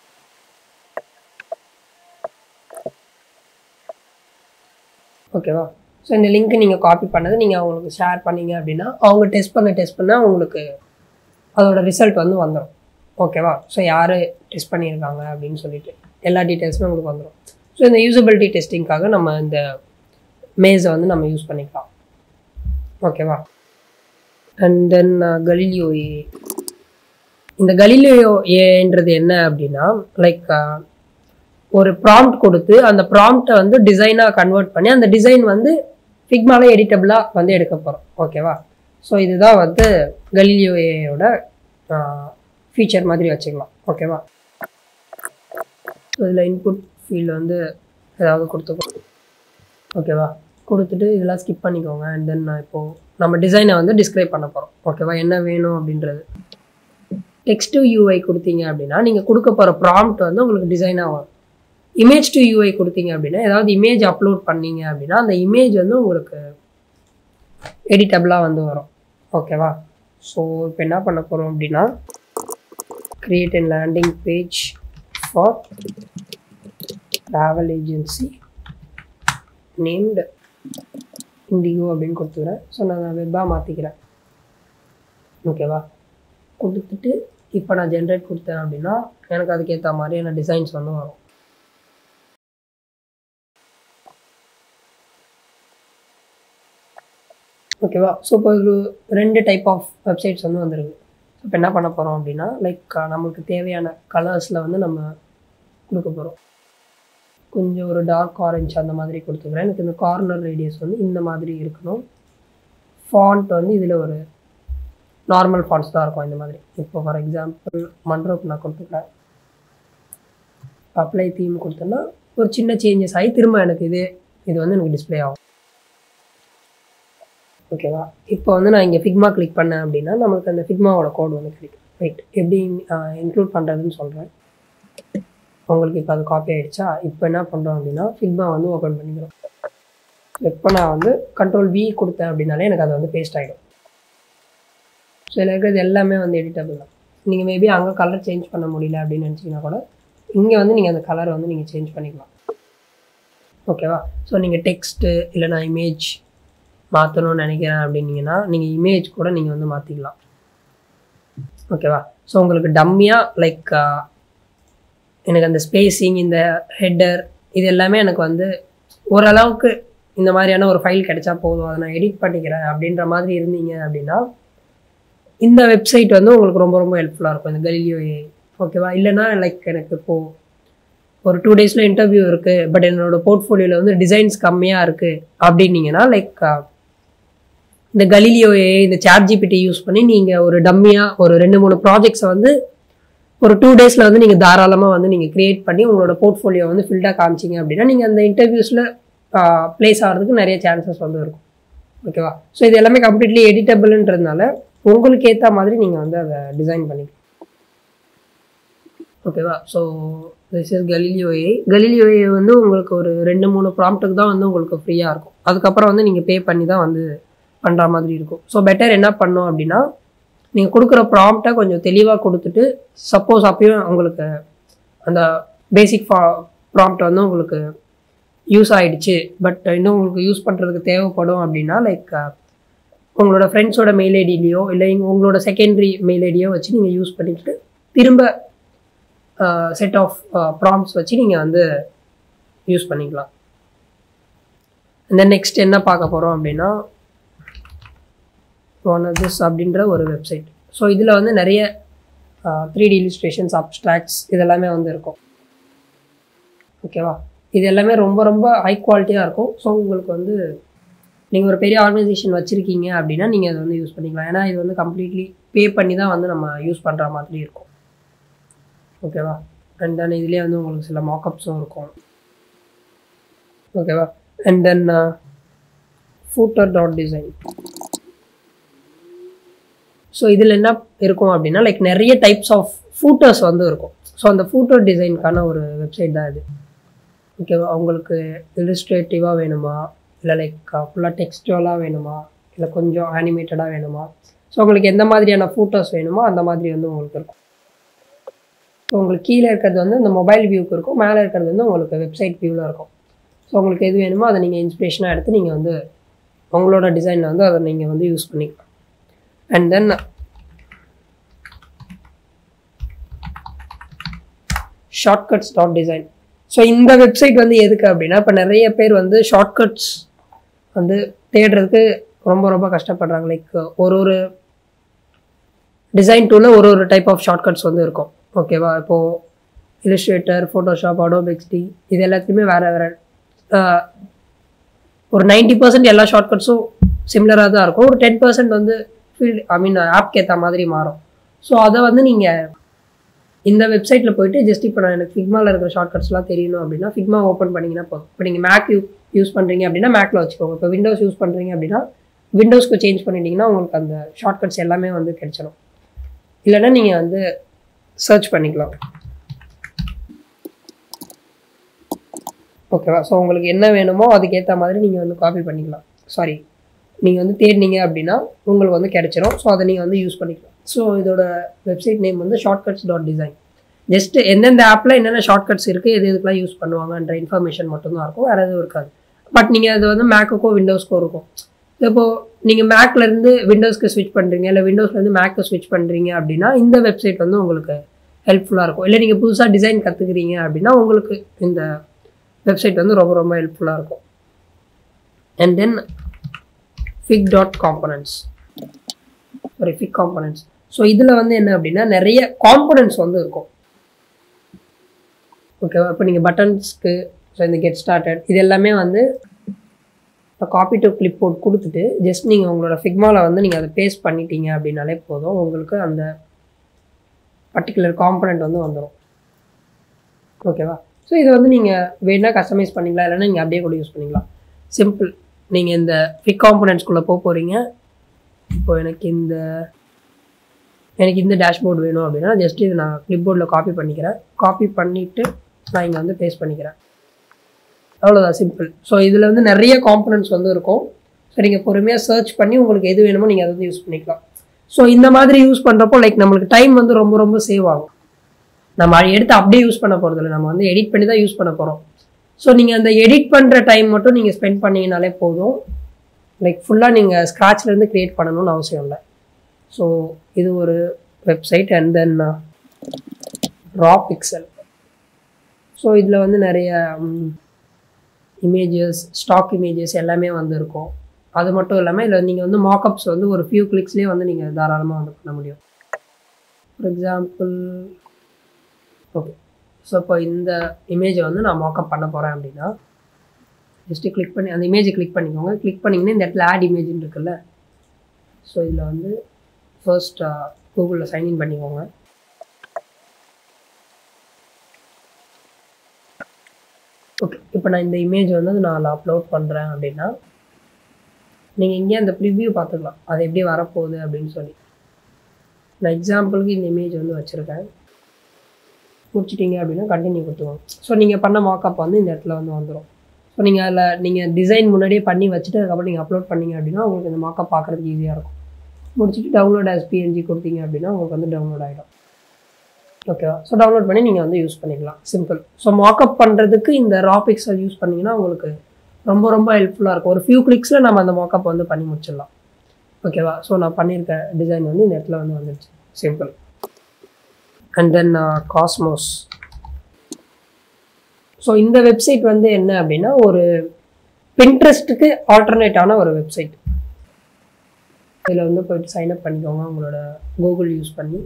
ஓகேவா? ஸோ இந்த லிங்க் நீங்கள் காப்பி பண்ணது நீங்கள் அவங்களுக்கு ஷேர் பண்ணிங்க அப்படின்னா அவங்க டெஸ்ட் பண்ண உங்களுக்கு அதோட ரிசல்ட் வந்து வந்துடும். ஓகேவா? ஸோ யார் டெஸ்ட் பண்ணியிருக்காங்க அப்படின்னு சொல்லிட்டு எல்லா டீட்டெயில்ஸுமே உங்களுக்கு வந்துடும். ஸோ இந்த யூசபிலிட்டி டெஸ்டிங்காக நம்ம இந்த மேஸை வந்து நம்ம யூஸ் பண்ணிக்கலாம். ஓகேவா? அண்ட் தென் கலீலியோ ஏ. இந்த கலீலியோ ஏன்றது என்ன அப்படின்னா லைக் ஒரு ப்ராம்ப்ட் கொடுத்து அந்த ப்ராம்ப்டை வந்து டிசைனாக கன்வெர்ட் பண்ணி அந்த டிசைன் வந்து ஃபிக்மால எடிட்டபிளாக வந்து எடுக்க போகிறோம். ஓகேவா? ஸோ இதுதான் வந்து கலீலியோ ஏயோட ஃபீச்சர் மாதிரி வச்சுக்கலாம். ஓகேவா? ஸோ இதில் இன்புட் ஃபீல்டு வந்து ஏதாவது கொடுத்துக்கோ. ஓகேவா? கொடுத்துட்டு இதெல்லாம் ஸ்கிப் பண்ணிக்கோங்க. அண்ட் தென் நான் இப்போது நம்ம டிசைனை வந்து டிஸ்கிரைப் பண்ண போகிறோம். ஓகேவா, என்ன வேணும் அப்படின்றது. டெக்ஸ்ட் டு யூஐ கொடுத்தீங்க அப்படின்னா நீங்கள் கொடுக்க போகிற ப்ராம்ப்ட் வந்து உங்களுக்கு டிசைனாக வரும். இமேஜ் டு யூஐ கொடுத்தீங்க அப்படின்னா ஏதாவது இமேஜ் அப்லோட் பண்ணீங்க அப்படின்னா அந்த இமேஜ் வந்து உங்களுக்கு எடிட்டபிளாக வந்து வரும். ஓகேவா, ஸோ இப்போ என்ன பண்ண போகிறோம் அப்படின்னா create a landing page for travel agency named Indigo அப்படின்னு கொடுத்துக்கிறேன். ஸோ நான் வெப்பாக மாற்றிக்கிறேன். ஓகேவா, கொடுத்துட்டு இப்போ நான் ஜென்ரேட் கொடுத்தேன் அப்படின்னா எனக்கு அதுக்கேற்ற மாதிரியான டிசைன்ஸ் வந்து வரும். ஓகேவா, ஸோ இப்போ ஒரு 2 டைப் ஆஃப் வெப்சைட்ஸ் வந்து வந்துருக்கு. இப்போ என்ன பண்ண போகிறோம் அப்படின்னா லைக் நம்மளுக்கு தேவையான கலர்ஸில் வந்து நம்ம கொடுக்க போகிறோம். கொஞ்சம் ஒரு டார்க் ஆரஞ்சு அந்த மாதிரி கொடுத்துக்கிறேன். எனக்கு இந்த கார்னர் ரேடியஸ் வந்து இந்த மாதிரி இருக்கணும். ஃபாண்ட் வந்து இதில் ஒரு நார்மல் ஃபாண்ட்ஸ் தான் இருக்கும் இந்த மாதிரி. இப்போ ஃபார் எக்ஸாம்பிள் மண்ட்ரோக்கு நான் கொடுத்துக்கிறேன். அப்ளை தீம் கொடுத்தேன்னா ஒரு சின்ன சேஞ்சஸ் ஆகி திரும்ப எனக்கு இது வந்து எனக்கு டிஸ்பிளே ஆகும். ஓகேவா, இப்போ வந்து நான் இங்கே ஃபிக்மா கிளிக் பண்ணேன் அப்படின்னா நம்மளுக்கு அந்த ஃபிக்மாவோட கோட் வந்து கிடைக்கும். ரைட், எப்படி இன்க்ளூட் பண்ணுறதுன்னு சொல்கிறேன். உங்களுக்கு இப்போ அது காப்பி ஆகிடுச்சா? இப்போ என்ன பண்ணுறோம் அப்படின்னா ஃபிக்மா வந்து ஓப்பன் பண்ணிக்கிறோம். இப்போ நான் வந்து Ctrl+V கொடுத்தேன் அப்படின்னாலே எனக்கு அது வந்து பேஸ்ட் ஆகிடும். ஸோ இதில் இருக்கிறது எல்லாமே வந்து எடிட்டபிள் தான். நீங்கள் மேபி அங்கே கலர் சேஞ்ச் பண்ண முடியல அப்படின்னு நினச்சிங்கன்னா கூட இங்கே வந்து நீங்கள் அந்த கலரை வந்து நீங்கள் சேஞ்ச் பண்ணிக்கலாம். ஓகேவா, ஸோ நீங்கள் டெக்ஸ்ட்டு இல்லைனா இமேஜ் மாற்றணும்னு நினைக்கிறேன் அப்படின்னீங்கன்னா நீங்கள் இமேஜ் கூட நீங்கள் வந்து மாற்றிக்கலாம். ஓகேவா, ஸோ உங்களுக்கு டம்மியாக லைக் எனக்கு அந்த ஸ்பேஸிங், இந்த ஹெட்டர், இது எல்லாமே எனக்கு வந்து ஓரளவுக்கு இந்த மாதிரியான ஒரு ஃபைல் கிடைச்சா போதும், அதை நான் எடிட் பண்ணிக்கிறேன் அப்படின்ற மாதிரி இருந்தீங்க அப்படின்னா இந்த வெப்சைட் வந்து உங்களுக்கு ரொம்ப ரொம்ப ஹெல்ப்ஃபுல்லாக இருக்கும், இந்த Galileo AI. ஓகேவா, இல்லைனா லைக் எனக்கு இப்போது ஒரு 2 டேஸில் இன்டர்வியூ இருக்குது பட் என்னோடய போர்ட்ஃபோலியோவில் வந்து டிசைன்ஸ் கம்மியாக இருக்குது அப்படின்னீங்கன்னா லைக் இந்த Galileo AI, இந்த ChatGPT யூஸ் பண்ணி நீங்கள் ஒரு டம்மியாக ஒரு 2-3 ப்ராஜெக்ட்ஸை வந்து ஒரு 2 டேஸில் வந்து நீங்கள் தாராளமாக வந்து நீங்கள் க்ரியேட் பண்ணி உங்களோட போர்ட்ஃபோலியோ வந்து ஃபில்டாக காமிச்சிங்க அப்படின்னா நீங்கள் அந்த இன்டர்வியூஸில் ப்ளேஸ் ஆகிறதுக்கு நிறைய சான்சஸ் வந்து இருக்கும். ஓகேவா, ஸோ இது எல்லாமே கம்ப்ளீட்லி எடிட்டபிள்ன்றதுனால உங்களுக்கு ஏற்ற மாதிரி நீங்கள் வந்து அதை டிசைன் பண்ணிக்கலாம். ஓகேவா, so this is Galileo AI. Galileo AI வந்து உங்களுக்கு ஒரு 2-3 ப்ராம்ப்ட்டுக்கு தான் வந்து உங்களுக்கு ஃப்ரீயாக இருக்கும். அதுக்கப்புறம் வந்து நீங்கள் பே பண்ணி தான் வந்து பண்ணுற மாதிரி இருக்கும். ஸோ பெட்டர் என்ன பண்ணோம் அப்படின்னா நீங்கள் கொடுக்குற ப்ராம்ப்டை கொஞ்சம் தெளிவாக கொடுத்துட்டு சப்போஸ் அப்பயும் உங்களுக்கு அந்த பேசிக் ப்ராம்ப்ட் வந்து உங்களுக்கு யூஸ் ஆகிடுச்சு பட் இன்னும் உங்களுக்கு யூஸ் பண்ணுறதுக்கு தேவைப்படும் அப்படின்னா லைக் உங்களோட ஃப்ரெண்ட்ஸோட மெயில் ஐடியிலையோ இல்லை உங்களோட செகண்டரி மெயில் ஐடியோ வச்சு நீங்கள் யூஸ் பண்ணிக்கிட்டு திரும்ப செட் ஆஃப் ப்ராம்ப்ட்ஸ் வச்சு நீங்கள் வந்து யூஸ் பண்ணிக்கலாம். இந்த நெக்ஸ்ட் என்ன பார்க்க போகிறோம் அப்படின்னா OneOfThis அப்படின்ற ஒரு வெப்சைட். ஸோ இதில் வந்து நிறைய 3D இல்லுஸ்ட்ரேஷன்ஸ், அப்ஸ்ட்ராக்ட்ஸ் இதெல்லாமே வந்து இருக்கும். ஓகேவா, இது எல்லாமே ரொம்ப ரொம்ப ஹை குவாலிட்டியாக இருக்கும். ஸோ உங்களுக்கு வந்து நீங்கள் ஒரு பெரிய ஆர்கனைசேஷன் வச்சுருக்கீங்க அப்படின்னா நீங்கள் அதை வந்து யூஸ் பண்ணிக்கலாம். ஏன்னா இது வந்து கம்ப்ளீட்லி பே பண்ணி தான் வந்து நம்ம யூஸ் பண்ணுற மாதிரி இருக்கும். ஓகேவா, அண்ட் தென் இதுலேயே வந்து உங்களுக்கு சில மார்க்அப்ஸும் இருக்கும். ஓகேவா, அண்ட் தென் footer.design. ஸோ இதில் என்ன இருக்கும் அப்படின்னா லைக் நிறைய டைப்ஸ் ஆஃப் ஃபூட்டர்ஸ் வந்து இருக்கும். ஸோ அந்த ஃபூட்டர் டிசைனுக்கான ஒரு வெப்சைட் தான் இது. ஓகேவா, உங்களுக்கு இல்லுஸ்ட்ரேட்டிவாக வேணுமா இல்லை லைக் ஃபுல்லாக டெக்ஸ்டுவலாக வேணுமா இல்லை கொஞ்சம் ஆனிமேட்டடாக வேணுமா, ஸோ உங்களுக்கு எந்த மாதிரியான ஃபூட்டர்ஸ் வேணுமோ அந்த மாதிரி வந்து உங்களுக்கு இருக்கும். ஸோ உங்களுக்கு கீழே இருக்கிறது வந்து இந்த மொபைல் வியூக்கு இருக்கும், மேலே இருக்கிறது வந்து உங்களுக்கு வெப்சைட் வியூவில் இருக்கும். ஸோ உங்களுக்கு எது வேணுமோ அதை நீங்கள் இன்ஸ்பிரேஷனாக எடுத்து நீங்கள் வந்து உங்களோட டிசைனில் வந்து அதை நீங்கள் வந்து யூஸ் பண்ணிக்கலாம். And then shortcuts.design. ஸோ இந்த வெப்சைட் வந்து எதுக்கு அப்படின்னா இப்போ நிறைய பேர் வந்து ஷார்ட்கட்ஸ் வந்து தேடுறதுக்கு ரொம்ப ரொம்ப கஷ்டப்படுறாங்க. லைக் ஒரு டிசைன் டூலில் ஒரு டைப் ஆஃப் ஷார்ட்கட்ஸ் வந்து இருக்கும். ஓகேவா, இப்போது இல்லுஸ்ட்ரேட்டர், ஃபோட்டோஷாப், அடோப் XD இது எல்லாத்தையுமே வேறு ஒரு 90% எல்லா ஷார்ட்கட்ஸும் சிமிலராக தான் இருக்கும். ஒரு 10% வந்து ஆப்க்கு ஏற்ற மாதிரி மாறும். ஸோ அதை வந்து நீங்கள் இந்த வெப்சைட்டில் போய்ட்டு ஜஸ்ட் இப்போ நான் எனக்கு ஃபிக்மாவில் இருக்கிற ஷார்ட்கட்ஸ்லாம் தெரியணும் அப்படின்னா ஃபிக்மா ஓப்பன் பண்ணிங்கன்னா போதும். இப்போ நீங்கள் மேக் யூஸ் பண்ணுறீங்க அப்படின்னா மேக்கில் வச்சுக்கோங்க. இப்போ விண்டோஸ் யூஸ் பண்ணுறீங்க அப்படின்னா விண்டோஸ்க்கு சேஞ்ச் பண்ணிட்டீங்கன்னா உங்களுக்கு அந்த ஷார்ட்கட்ஸ் எல்லாமே வந்து கிடைச்சிடும். இல்லைன்னா நீங்கள் வந்து சர்ச் பண்ணிக்கலாம். ஓகேவா? ஸோ உங்களுக்கு என்ன வேணுமோ அதுக்கேற்ற மாதிரி நீங்கள் வந்து காப்பி பண்ணிக்கலாம். சாரி, நீங்கள் வந்து தேடினீங்க அப்படின்னா உங்களுக்கு வந்து கிடைச்சிரும். ஸோ அதை நீங்கள் வந்து யூஸ் பண்ணிக்கலாம். ஸோ இதோட வெப்சைட் நேம் வந்து shortcuts.design. ஜஸ்ட் எந்தெந்த ஆப்பில் என்னென்ன ஷார்ட்கட்ஸ் இருக்குது, எது எதுக்கெலாம் யூஸ் பண்ணுவாங்கன்ற இன்ஃபர்மேஷன் மட்டும்தான் இருக்கும், வேறு எதுவும் இருக்காது. பட் நீங்கள் அது வந்து மேக்குக்கோ விண்டோஸ்க்கோ இருக்கும். இப்போது நீங்கள் மேக்லேருந்து விண்டோஸ்க்கு ஸ்விட்ச் பண்ணுறீங்க, இல்லை விண்டோஸ்லேருந்து மேக்கு ஸ்விட்ச் பண்ணுறீங்க அப்படின்னா இந்த வெப்சைட் வந்து உங்களுக்கு ஹெல்ப்ஃபுல்லாக இருக்கும். இல்லை நீங்கள் புதுசாக டிசைன் கற்றுக்குறீங்க அப்படின்னா உங்களுக்கு இந்த வெப்சைட் வந்து ரொம்ப ரொம்ப ஹெல்ப்ஃபுல்லாக இருக்கும். And then fig.components. Sorry, fig components. So இதில் வந்து என்ன அப்படின்னா நிறைய காம்பனன்ட்ஸ் வந்து இருக்கும். ஓகேவா? இப்போ நீங்கள் பட்டன்ஸ்க்கு, ஸோ இந்த கெட் ஸ்டார்டட் இது எல்லாமே வந்து காப்பி டு கிளிப் போர்ட் கொடுத்துட்டு ஜஸ்ட் நீங்கள் உங்களோட ஃபிக்மாவில் வந்து நீங்கள் அதை பேஸ்ட் பண்ணிட்டீங்க அப்படின்னாலே போதும், உங்களுக்கு அந்த பர்டிகுலர் காம்பனண்ட் வந்து வந்துடும். ஓகேவா? ஸோ இதை வந்து நீங்கள் வேணால் கஸ்டமைஸ் பண்ணிக்கலாம், இல்லைன்னா நீங்கள் அப்படியே கூட யூஸ் பண்ணிக்கலாம். சிம்பிள். நீங்கள் இந்த ஃபிக் காம்பனண்ட்ஸ்குள்ளே போகிறீங்க. இப்போ எனக்கு இந்த டேஷ்போர்டு வேணும் அப்படின்னா ஜஸ்ட் இது நான் கிளிப் போர்டில் காப்பி பண்ணிக்கிறேன். காப்பி பண்ணிவிட்டு நான் இங்கே வந்து பேஸ்ட் பண்ணிக்கிறேன். அவ்வளோதான், சிம்பிள். ஸோ இதில் வந்து நிறைய காம்பனன்ட்ஸ் வந்து இருக்கும். ஸோ நீங்கள் பொறுமையாக சர்ச் பண்ணி உங்களுக்கு எது வேணுமோ நீங்கள் அதை வந்து யூஸ் பண்ணிக்கலாம். ஸோ இந்த மாதிரி யூஸ் பண்ணுறப்போ நம்மளுக்கு டைம் வந்து ரொம்ப ரொம்ப சேவ் ஆகும். நம்ம எடுத்து அப்படியே யூஸ் பண்ண போகிறதில்ல, நம்ம வந்து எடிட் பண்ணி தான் யூஸ் பண்ண போகிறோம். ஸோ நீங்கள் அந்த எடிட் பண்ணுற டைம் மட்டும் நீங்கள் ஸ்பெண்ட் பண்ணிங்கனாலே போதும். ஃபுல்லாக நீங்கள் ஸ்க்ராட்ச்லேருந்து க்ரியேட் பண்ணணும்னு அவசியம் இல்லை. ஸோ இது ஒரு website. And then raw pixel. So இதில் வந்து நிறைய இமேஜஸ், ஸ்டாக் இமேஜஸ் எல்லாமே வந்து இருக்கும். அது மட்டும் இல்லாமல் இதில் நீங்கள் வந்து மார்க்அப்ஸ் வந்து ஒரு ஃபியூ கிளிக்ஸ்லேயே வந்து நீங்கள் தாராளமாக வந்து பண்ண முடியும். ஃபார் எக்ஸாம்பிள், ஓகே, ஸோ இப்போ இந்த இமேஜை வந்து நான் மார்க்அப் பண்ண போகிறேன் அப்படின்னா ஜஸ்ட்டு கிளிக் பண்ணி அந்த இமேஜை கிளிக் பண்ணிக்கோங்க. கிளிக் பண்ணிங்கன்னா இந்த இடத்துல ஆட் இமேஜ்னு இருக்குல்ல, ஸோ இதில் வந்து ஃபர்ஸ்ட் கூகுளில் சைன்இன் பண்ணிக்கோங்க. ஓகே, இப்போ நான் இந்த இமேஜ் வந்து நான் அப்லோட் பண்ணுறேன் அப்படின்னா நீங்கள் இங்கே அந்த ப்ரிவ்யூ பார்த்துக்கலாம், அது எப்படி வரப்போகுது அப்படின்னு சொல்லி. நான் எக்ஸாம்பிளுக்கு இந்த இமேஜ் வந்து வச்சுருக்கேன். முடிச்சிட்டிங்க அப்படின்னா கண்டினியூ கொடுத்துக்கோங்க. ஸோ நீங்கள் பண்ண மார்க்அப் வந்து இந்த இடத்துல வந்து வந்துடும். ஸோ நீங்கள் அதில் நீங்கள் டிசைன் முன்னாடியே பண்ணி வச்சுட்டு அதுக்கப்புறம் நீங்கள் அப்லோட் பண்ணிங்க அப்படின்னா உங்களுக்கு இந்த மார்க்அப் பார்க்குறதுக்கு ஈஸியாக இருக்கும். முடிச்சுட்டு டவுன்லோட் ஆஸ் பிஎன்ஜி கொடுத்தீங்க அப்படின்னா உங்களுக்கு வந்து டவுன்லோட் ஆகிடும். ஓகேவா? ஸோ டவுன்லோட் பண்ணி நீங்கள் வந்து யூஸ் பண்ணிக்கலாம். சிம்பிள். ஸோ மார்க்அப் பண்ணுறதுக்கு இந்த ரா பிக்சல் யூஸ் பண்ணிங்கன்னா உங்களுக்கு ரொம்ப ரொம்ப ஹெல்ப்ஃபுல்லாக இருக்கும். ஒரு ஃபியூ கிளிக்ஸில் நம்ம அந்த மார்க்அப் வந்து பண்ணி முடிச்சிடலாம். ஓகேவா? ஸோ நான் பண்ணியிருக்க டிசைன் வந்து இந்த இடத்துல வந்து வந்துடுச்சு. Simple. And then Cosmos. So இந்த வெப்சைட் வந்து என்ன அப்படின்னா ஒரு பின்ட்ரெஸ்ட்டுக்கு ஆல்டர்னேட்டான ஒரு வெப்சைட். இதில் வந்து போய்ட்டு சைன்அப் பண்ணிக்கோங்க உங்களோட கூகுள் யூஸ் பண்ணி.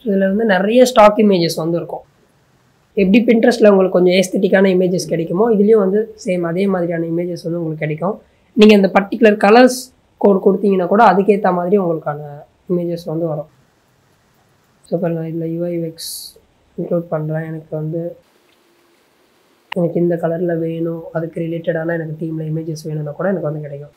இதில் வந்து நிறைய ஸ்டாக் இமேஜஸ் வந்து இருக்கும். எப்படி பின்ட்ரெஸ்ட்டில் உங்களுக்கு கொஞ்சம் ஏஸ்தட்டிக்கான இமேஜஸ் கிடைக்குமோ இதுலேயும் வந்து சேம் அதே மாதிரியான இமேஜஸ் வந்து உங்களுக்கு கிடைக்கும். நீங்கள் இந்த பர்டிகுலர் கலர்ஸ் கோட் கொடுத்தீங்கன்னா கூட அதுக்கேற்ற மாதிரி உங்களுக்கான இமேஜஸ் வந்து வரும். ஸோ இப்போ நான் இதில் UIUX இன்க்ளூட் பண்ணுறேன். எனக்கு இந்த கலரில் வேணும், அதுக்கு ரிலேட்டடான எனக்கு டீமில் இமேஜஸ் வேணும்னா கூட எனக்கு வந்து கிடைக்கும்.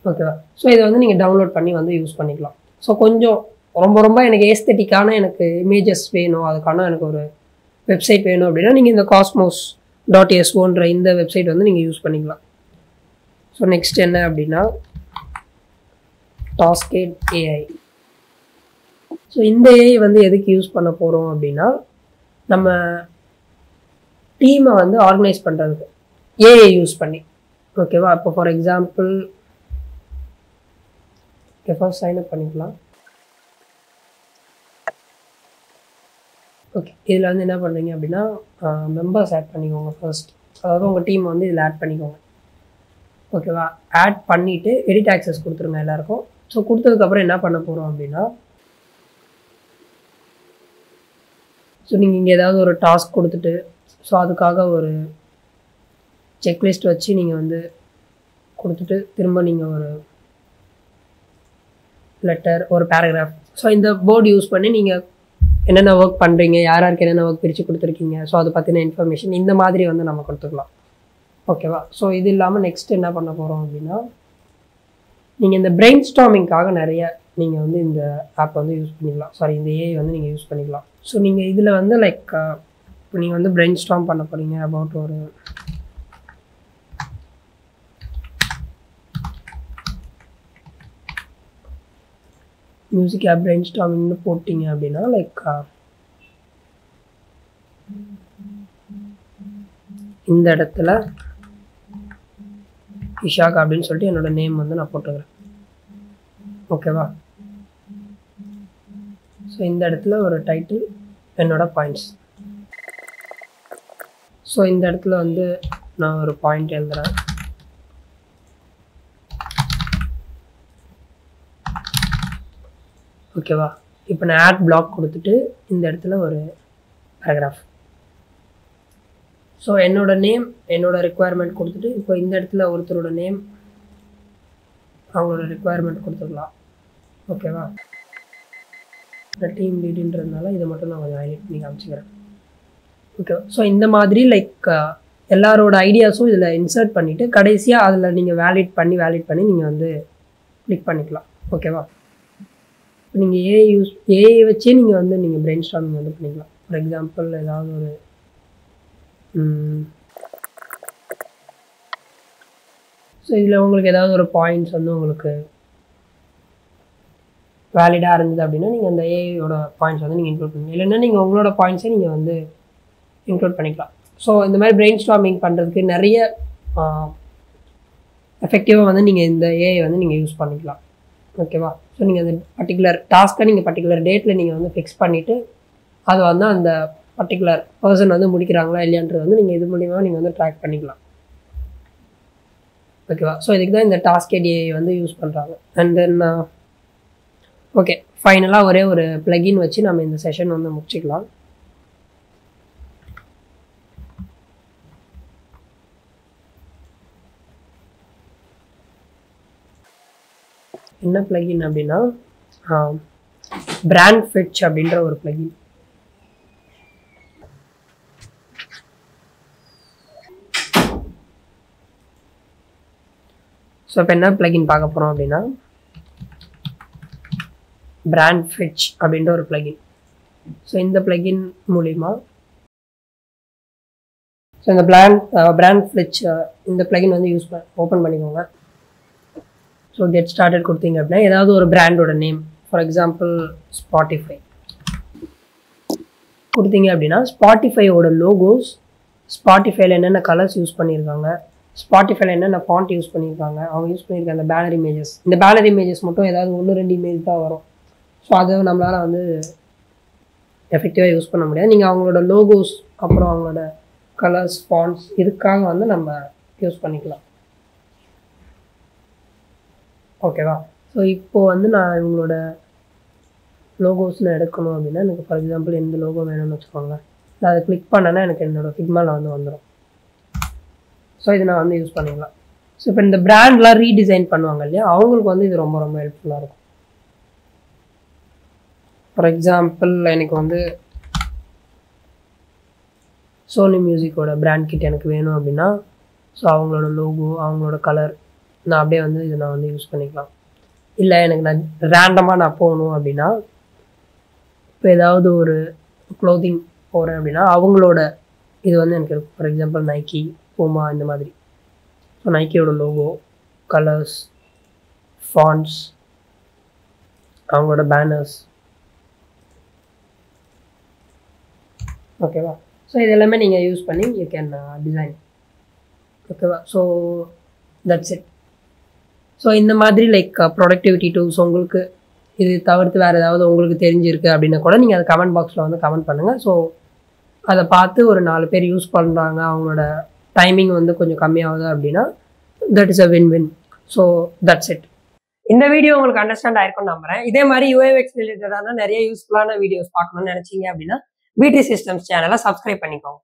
ஓகேவா? ஸோ இதை வந்து நீங்கள் டவுன்லோட் பண்ணி வந்து யூஸ் பண்ணிக்கலாம். ஸோ கொஞ்சம் ரொம்ப ரொம்ப எனக்கு ஏஸ்தட்டிக்கான எனக்கு இமேஜஸ் வேணும், அதுக்கான எனக்கு ஒரு வெப்சைட் வேணும் அப்படின்னா நீங்கள் இந்த cosmos.so இந்த வெப்சைட் வந்து நீங்கள் யூஸ் பண்ணிக்கலாம். ஸோ நெக்ஸ்ட் என்ன அப்படின்னா டாஸ்கேட் AI. ஸோ இந்த AI வந்து எதுக்கு யூஸ் பண்ண போகிறோம் அப்படின்னா நம்ம டீமை வந்து ஆர்கனைஸ் பண்ணுறதுக்கு AI யூஸ் பண்ணி. ஓகேவா? இப்போ ஃபார் எக்ஸாம்பிள் ஃபர்ஸ்ட் சைன்அப் பண்ணிக்கலாம். ஓகே, இதில் வந்து என்ன பண்ணுறீங்க அப்படின்னா மெம்பர்ஸ் ஆட் பண்ணிக்கோங்க ஃபர்ஸ்ட். அதாவது உங்கள் டீம் வந்து இதில் ஆட் பண்ணிக்கோங்க. ஓகேவா? ஆட் பண்ணிவிட்டு எடிட் ஆக்சஸ் கொடுத்துருங்க எல்லாருக்கும். ஸோ கொடுத்ததுக்கப்புறம் என்ன பண்ண போகிறோம் அப்படின்னா ஸோ நீங்கள் இங்கே ஏதாவது ஒரு டாஸ்க் கொடுத்துட்டு ஸோ அதுக்காக ஒரு செக்லிஸ்ட் வச்சு நீங்கள் வந்து கொடுத்துட்டு திரும்ப நீங்கள் ஒரு லெட்டர், ஒரு பேராகிராஃப், ஸோ இந்த போர்டு யூஸ் பண்ணி நீங்கள் என்னென்ன ஒர்க் பண்ணுறீங்க, யார் யாருக்கு என்னென்ன ஒர்க் பிரித்து கொடுத்துருக்கீங்க, ஸோ அதை பற்றின இன்ஃபர்மேஷன் இந்த மாதிரி வந்து நம்ம கொடுத்துக்கலாம். ஓகேவா? ஸோ இது இல்லாமல் நெக்ஸ்ட் என்ன பண்ண போகிறோம் அப்படின்னா, நீங்கள் இந்த பிரெயின் ஸ்டார்மிங்காக நிறைய நீங்கள் வந்து இந்த ஆப் வந்து யூஸ் பண்ணிக்கலாம். சாரி, இந்த ஏஐ வந்து நீங்கள் யூஸ் பண்ணிக்கலாம். ஸோ நீங்கள் இதில் வந்து லைக் இப்போ நீங்கள் வந்து பிரெயின் ஸ்டார்ம் பண்ண போகிறீங்க அபவுட் ஒரு மியூசிக் ஆப் பிரெயின் ஸ்டார்மிங்னு போட்டிங்க அப்படின்னா லைக் இந்த இடத்துல இஷாக் அப்படின்னு சொல்லிட்டு என்னோட நேம் வந்து நான் போட்டுக்கிறேன். ஓகேவா? ஸோ இந்த இடத்துல ஒரு டைட்டில், என்னோட பாயிண்ட்ஸ். ஸோ இந்த இடத்துல வந்து நான் ஒரு பாயிண்ட் எழுதுறேன். ஓகேவா? இப்போ நான் ஆட் பிளாக் கொடுத்துட்டு இந்த இடத்துல ஒரு பேராகிராஃப். ஸோ என்னோட நேம், என்னோட ரெக்குவயர்மெண்ட் கொடுத்துட்டு இப்போ இந்த இடத்துல ஒருத்தரோட நேம், அவங்களோட ரெக்குவயர்மெண்ட் கொடுத்துக்கலாம். ஓகேவா? இந்த டீம் லீடுன்றதுனால இதை மட்டும் நான் கொஞ்சம் ஹைலைட் பண்ணி காமிச்சிக்கிறேன். ஓகேவா? ஸோ இந்த மாதிரி லைக் எல்லாரோட ஐடியாஸும் இதில் இன்சர்ட் பண்ணிவிட்டு கடைசியாக அதில் நீங்கள் வேலிட் பண்ணி நீங்கள் வந்து கிளிக் பண்ணிக்கலாம். ஓகேவா? இப்போ நீங்கள் ஏஐ வச்சே நீங்கள் வந்து நீங்கள் பிரெயின் ஸ்டார்மிங் வந்து பண்ணிக்கலாம். ஃபார் எக்ஸாம்பிள் ஏதாவது ஒரு ஸோ இதில் உங்களுக்கு ஏதாவது ஒரு பாயிண்ட்ஸ் வந்து உங்களுக்கு வேலிடாக இருந்தது அப்படின்னா நீங்கள் அந்த ஏஐயோட பாயிண்ட்ஸ் வந்து நீங்கள் இன்க்ளூட் பண்ணுங்கள். இல்லைன்னா நீங்கள் உங்களோட பாயிண்ட்ஸை நீங்கள் வந்து இன்க்ளூட் பண்ணிக்கலாம். ஸோ இந்த மாதிரி பிரெயின் ஸ்டார்மிங் பண்ணுறதுக்கு நிறைய எஃபெக்டிவாக வந்து நீங்கள் இந்த ஏஐ வந்து நீங்கள் யூஸ் பண்ணிக்கலாம். ஓகேவா? ஸோ நீங்கள் அந்த பர்டிகுலர் டாஸ்க்கை நீங்கள் பர்டிகுலர் டேட்டில் நீங்கள் வந்து ஃபிக்ஸ் பண்ணிவிட்டு அதை வந்து அந்த பர்டிகுலர் பர்சன் வந்து முடிக்கிறாங்களா இல்லையான்றது வந்து நீங்கள் இது மூலிமா நீங்கள் வந்து ட்ராக் பண்ணிக்கலாம். ஓகேவா? ஸோ இதுக்கு தான் இந்த டாஸ்க் ஏஐ வந்து யூஸ் பண்ணுறாங்க. அண்ட் தென் ஓகே, ஃபைனலாக ஒரே ஒரு பிளகின் வச்சு நம்ம இந்த செஷன் வந்து முடிச்சிக்கலாம். என்ன பிளகின் அப்படின்னா பிராண்ட் ஃபிட்ச் அப்படின்ற ஒரு பிளகின். ஸோ இப்போ என்ன பிளகின் பார்க்க போகிறோம் அப்படின்னா பிராண்ட் ஃபிட்ச் அப்படின்ற ஒரு பிளகின். ஸோ இந்த பிளகின் மூலிமா ஸோ இந்த பிராண்ட் ஃபிட்ச் இந்த பிளகின் வந்து ஓப்பன் பண்ணிக்கோங்க. ஸோ கெட் ஸ்டார்டட் கொடுத்தீங்க அப்படின்னா ஏதாவது ஒரு பிராண்டோட நேம், ஃபார் எக்ஸாம்பிள் ஸ்பாட்டிஃபை கொடுத்தீங்க அப்படின்னா ஸ்பாட்டிஃபையோட லோகோஸ், ஸ்பாட்டிஃபைல என்னென்ன கலர்ஸ் யூஸ் பண்ணியிருக்காங்க, ஸ்பாட்டிஃபைல என்னென்ன ஃபாண்ட் யூஸ் பண்ணியிருக்காங்க, அவங்க யூஸ் பண்ணியிருக்க அந்த பேனர் இமேஜஸ், இந்த பேனர் இமேஜஸ் மட்டும் ஏதாவது 1-2 இமேஜ் தான் வரும். ஸோ அதை நம்மளால் வந்து எஃபெக்டிவாக யூஸ் பண்ண முடியாது. நீங்கள் அவங்களோட லோகோஸ் அப்புறம் அவங்களோட கலர்ஸ், ஃபாண்ட்ஸ் இதுக்காக வந்து நம்ம யூஸ் பண்ணிக்கலாம். ஓகேவா? ஸோ இப்போது வந்து நான் இவங்களோட லோகோஸ்னு எடுக்கணும் அப்படின்னா எனக்கு ஃபார் எக்ஸாம்பிள் எந்த லோகோ வேணும்னு வச்சுக்கோங்க. நான் அதை கிளிக் பண்ணேன்னா எனக்கு என்னோடய ஃபிக்மாவில் வந்து வந்துடும். ஸோ இது நான் வந்து யூஸ் பண்ணிக்கலாம். ஸோ இப்போ இந்த பிராண்ட்லாம் ரீடிசைன் பண்ணுவாங்க இல்லையா, அவங்களுக்கு வந்து இது ரொம்ப ரொம்ப ஹெல்ப்ஃபுல்லாக இருக்கும். ஃபார் எக்ஸாம்பிள் எனக்கு வந்து சோனி மியூசிக்கோட பிராண்ட் கிட் எனக்கு வேணும் அப்படின்னா ஸோ அவங்களோட லோகோ, அவங்களோட கலர் நான் அப்படியே வந்து இதை நான் வந்து யூஸ் பண்ணிக்கலாம். இல்லை எனக்கு நான் ரேண்டமாக நான் போகணும் அப்படின்னா இப்போ ஏதாவது ஒரு க்ளோத்திங் போகிறேன் அப்படின்னா அவங்களோட இது வந்து எனக்கு இருக்கும். ஃபார் எக்ஸாம்பிள் நைக்கி, பூமா இந்த மாதிரி. ஸோ நைக்கியோட லோகோ, கலர்ஸ், ஃபாண்ட்ஸ், அவங்களோட பேனர்ஸ். ஓகேவா? ஸோ இது எல்லாமே நீங்கள் யூஸ் பண்ணி யூ கேன் டிசைன். ஓகேவா? So that's it. ஸோ இந்த மாதிரி லைக் ப்ரொடக்டிவிட்டி டூல்ஸ் உங்களுக்கு இது தவிர்த்து வேறு ஏதாவது உங்களுக்கு தெரிஞ்சிருக்கு அப்படின்னா கூட நீங்கள் அதை கமெண்ட் பாக்ஸில் வந்து கமெண்ட் பண்ணுங்கள். ஸோ அதை பார்த்து ஒரு 4 பேர் யூஸ் பண்ணுறாங்க, அவங்களோட டைமிங் வந்து கொஞ்சம் கம்மியாகுது அப்படின்னா that is a win. So that's it. இந்த வீடியோ உங்களுக்கு அண்டர்ஸ்டாண்ட் ஆயிருக்கும்னு நம்புறேன். இதே மாதிரி யூஐஎக்ஸ் ரிலேட்டடான நிறைய யூஸ்ஃபுல்லான வீடியோஸ் பார்க்கணும்னு நினச்சிங்க அப்படின்னா பிடி சிஸ்டம்ஸ் சேனலை சப்ஸ்கிரைப் பண்ணிக்கோங்க.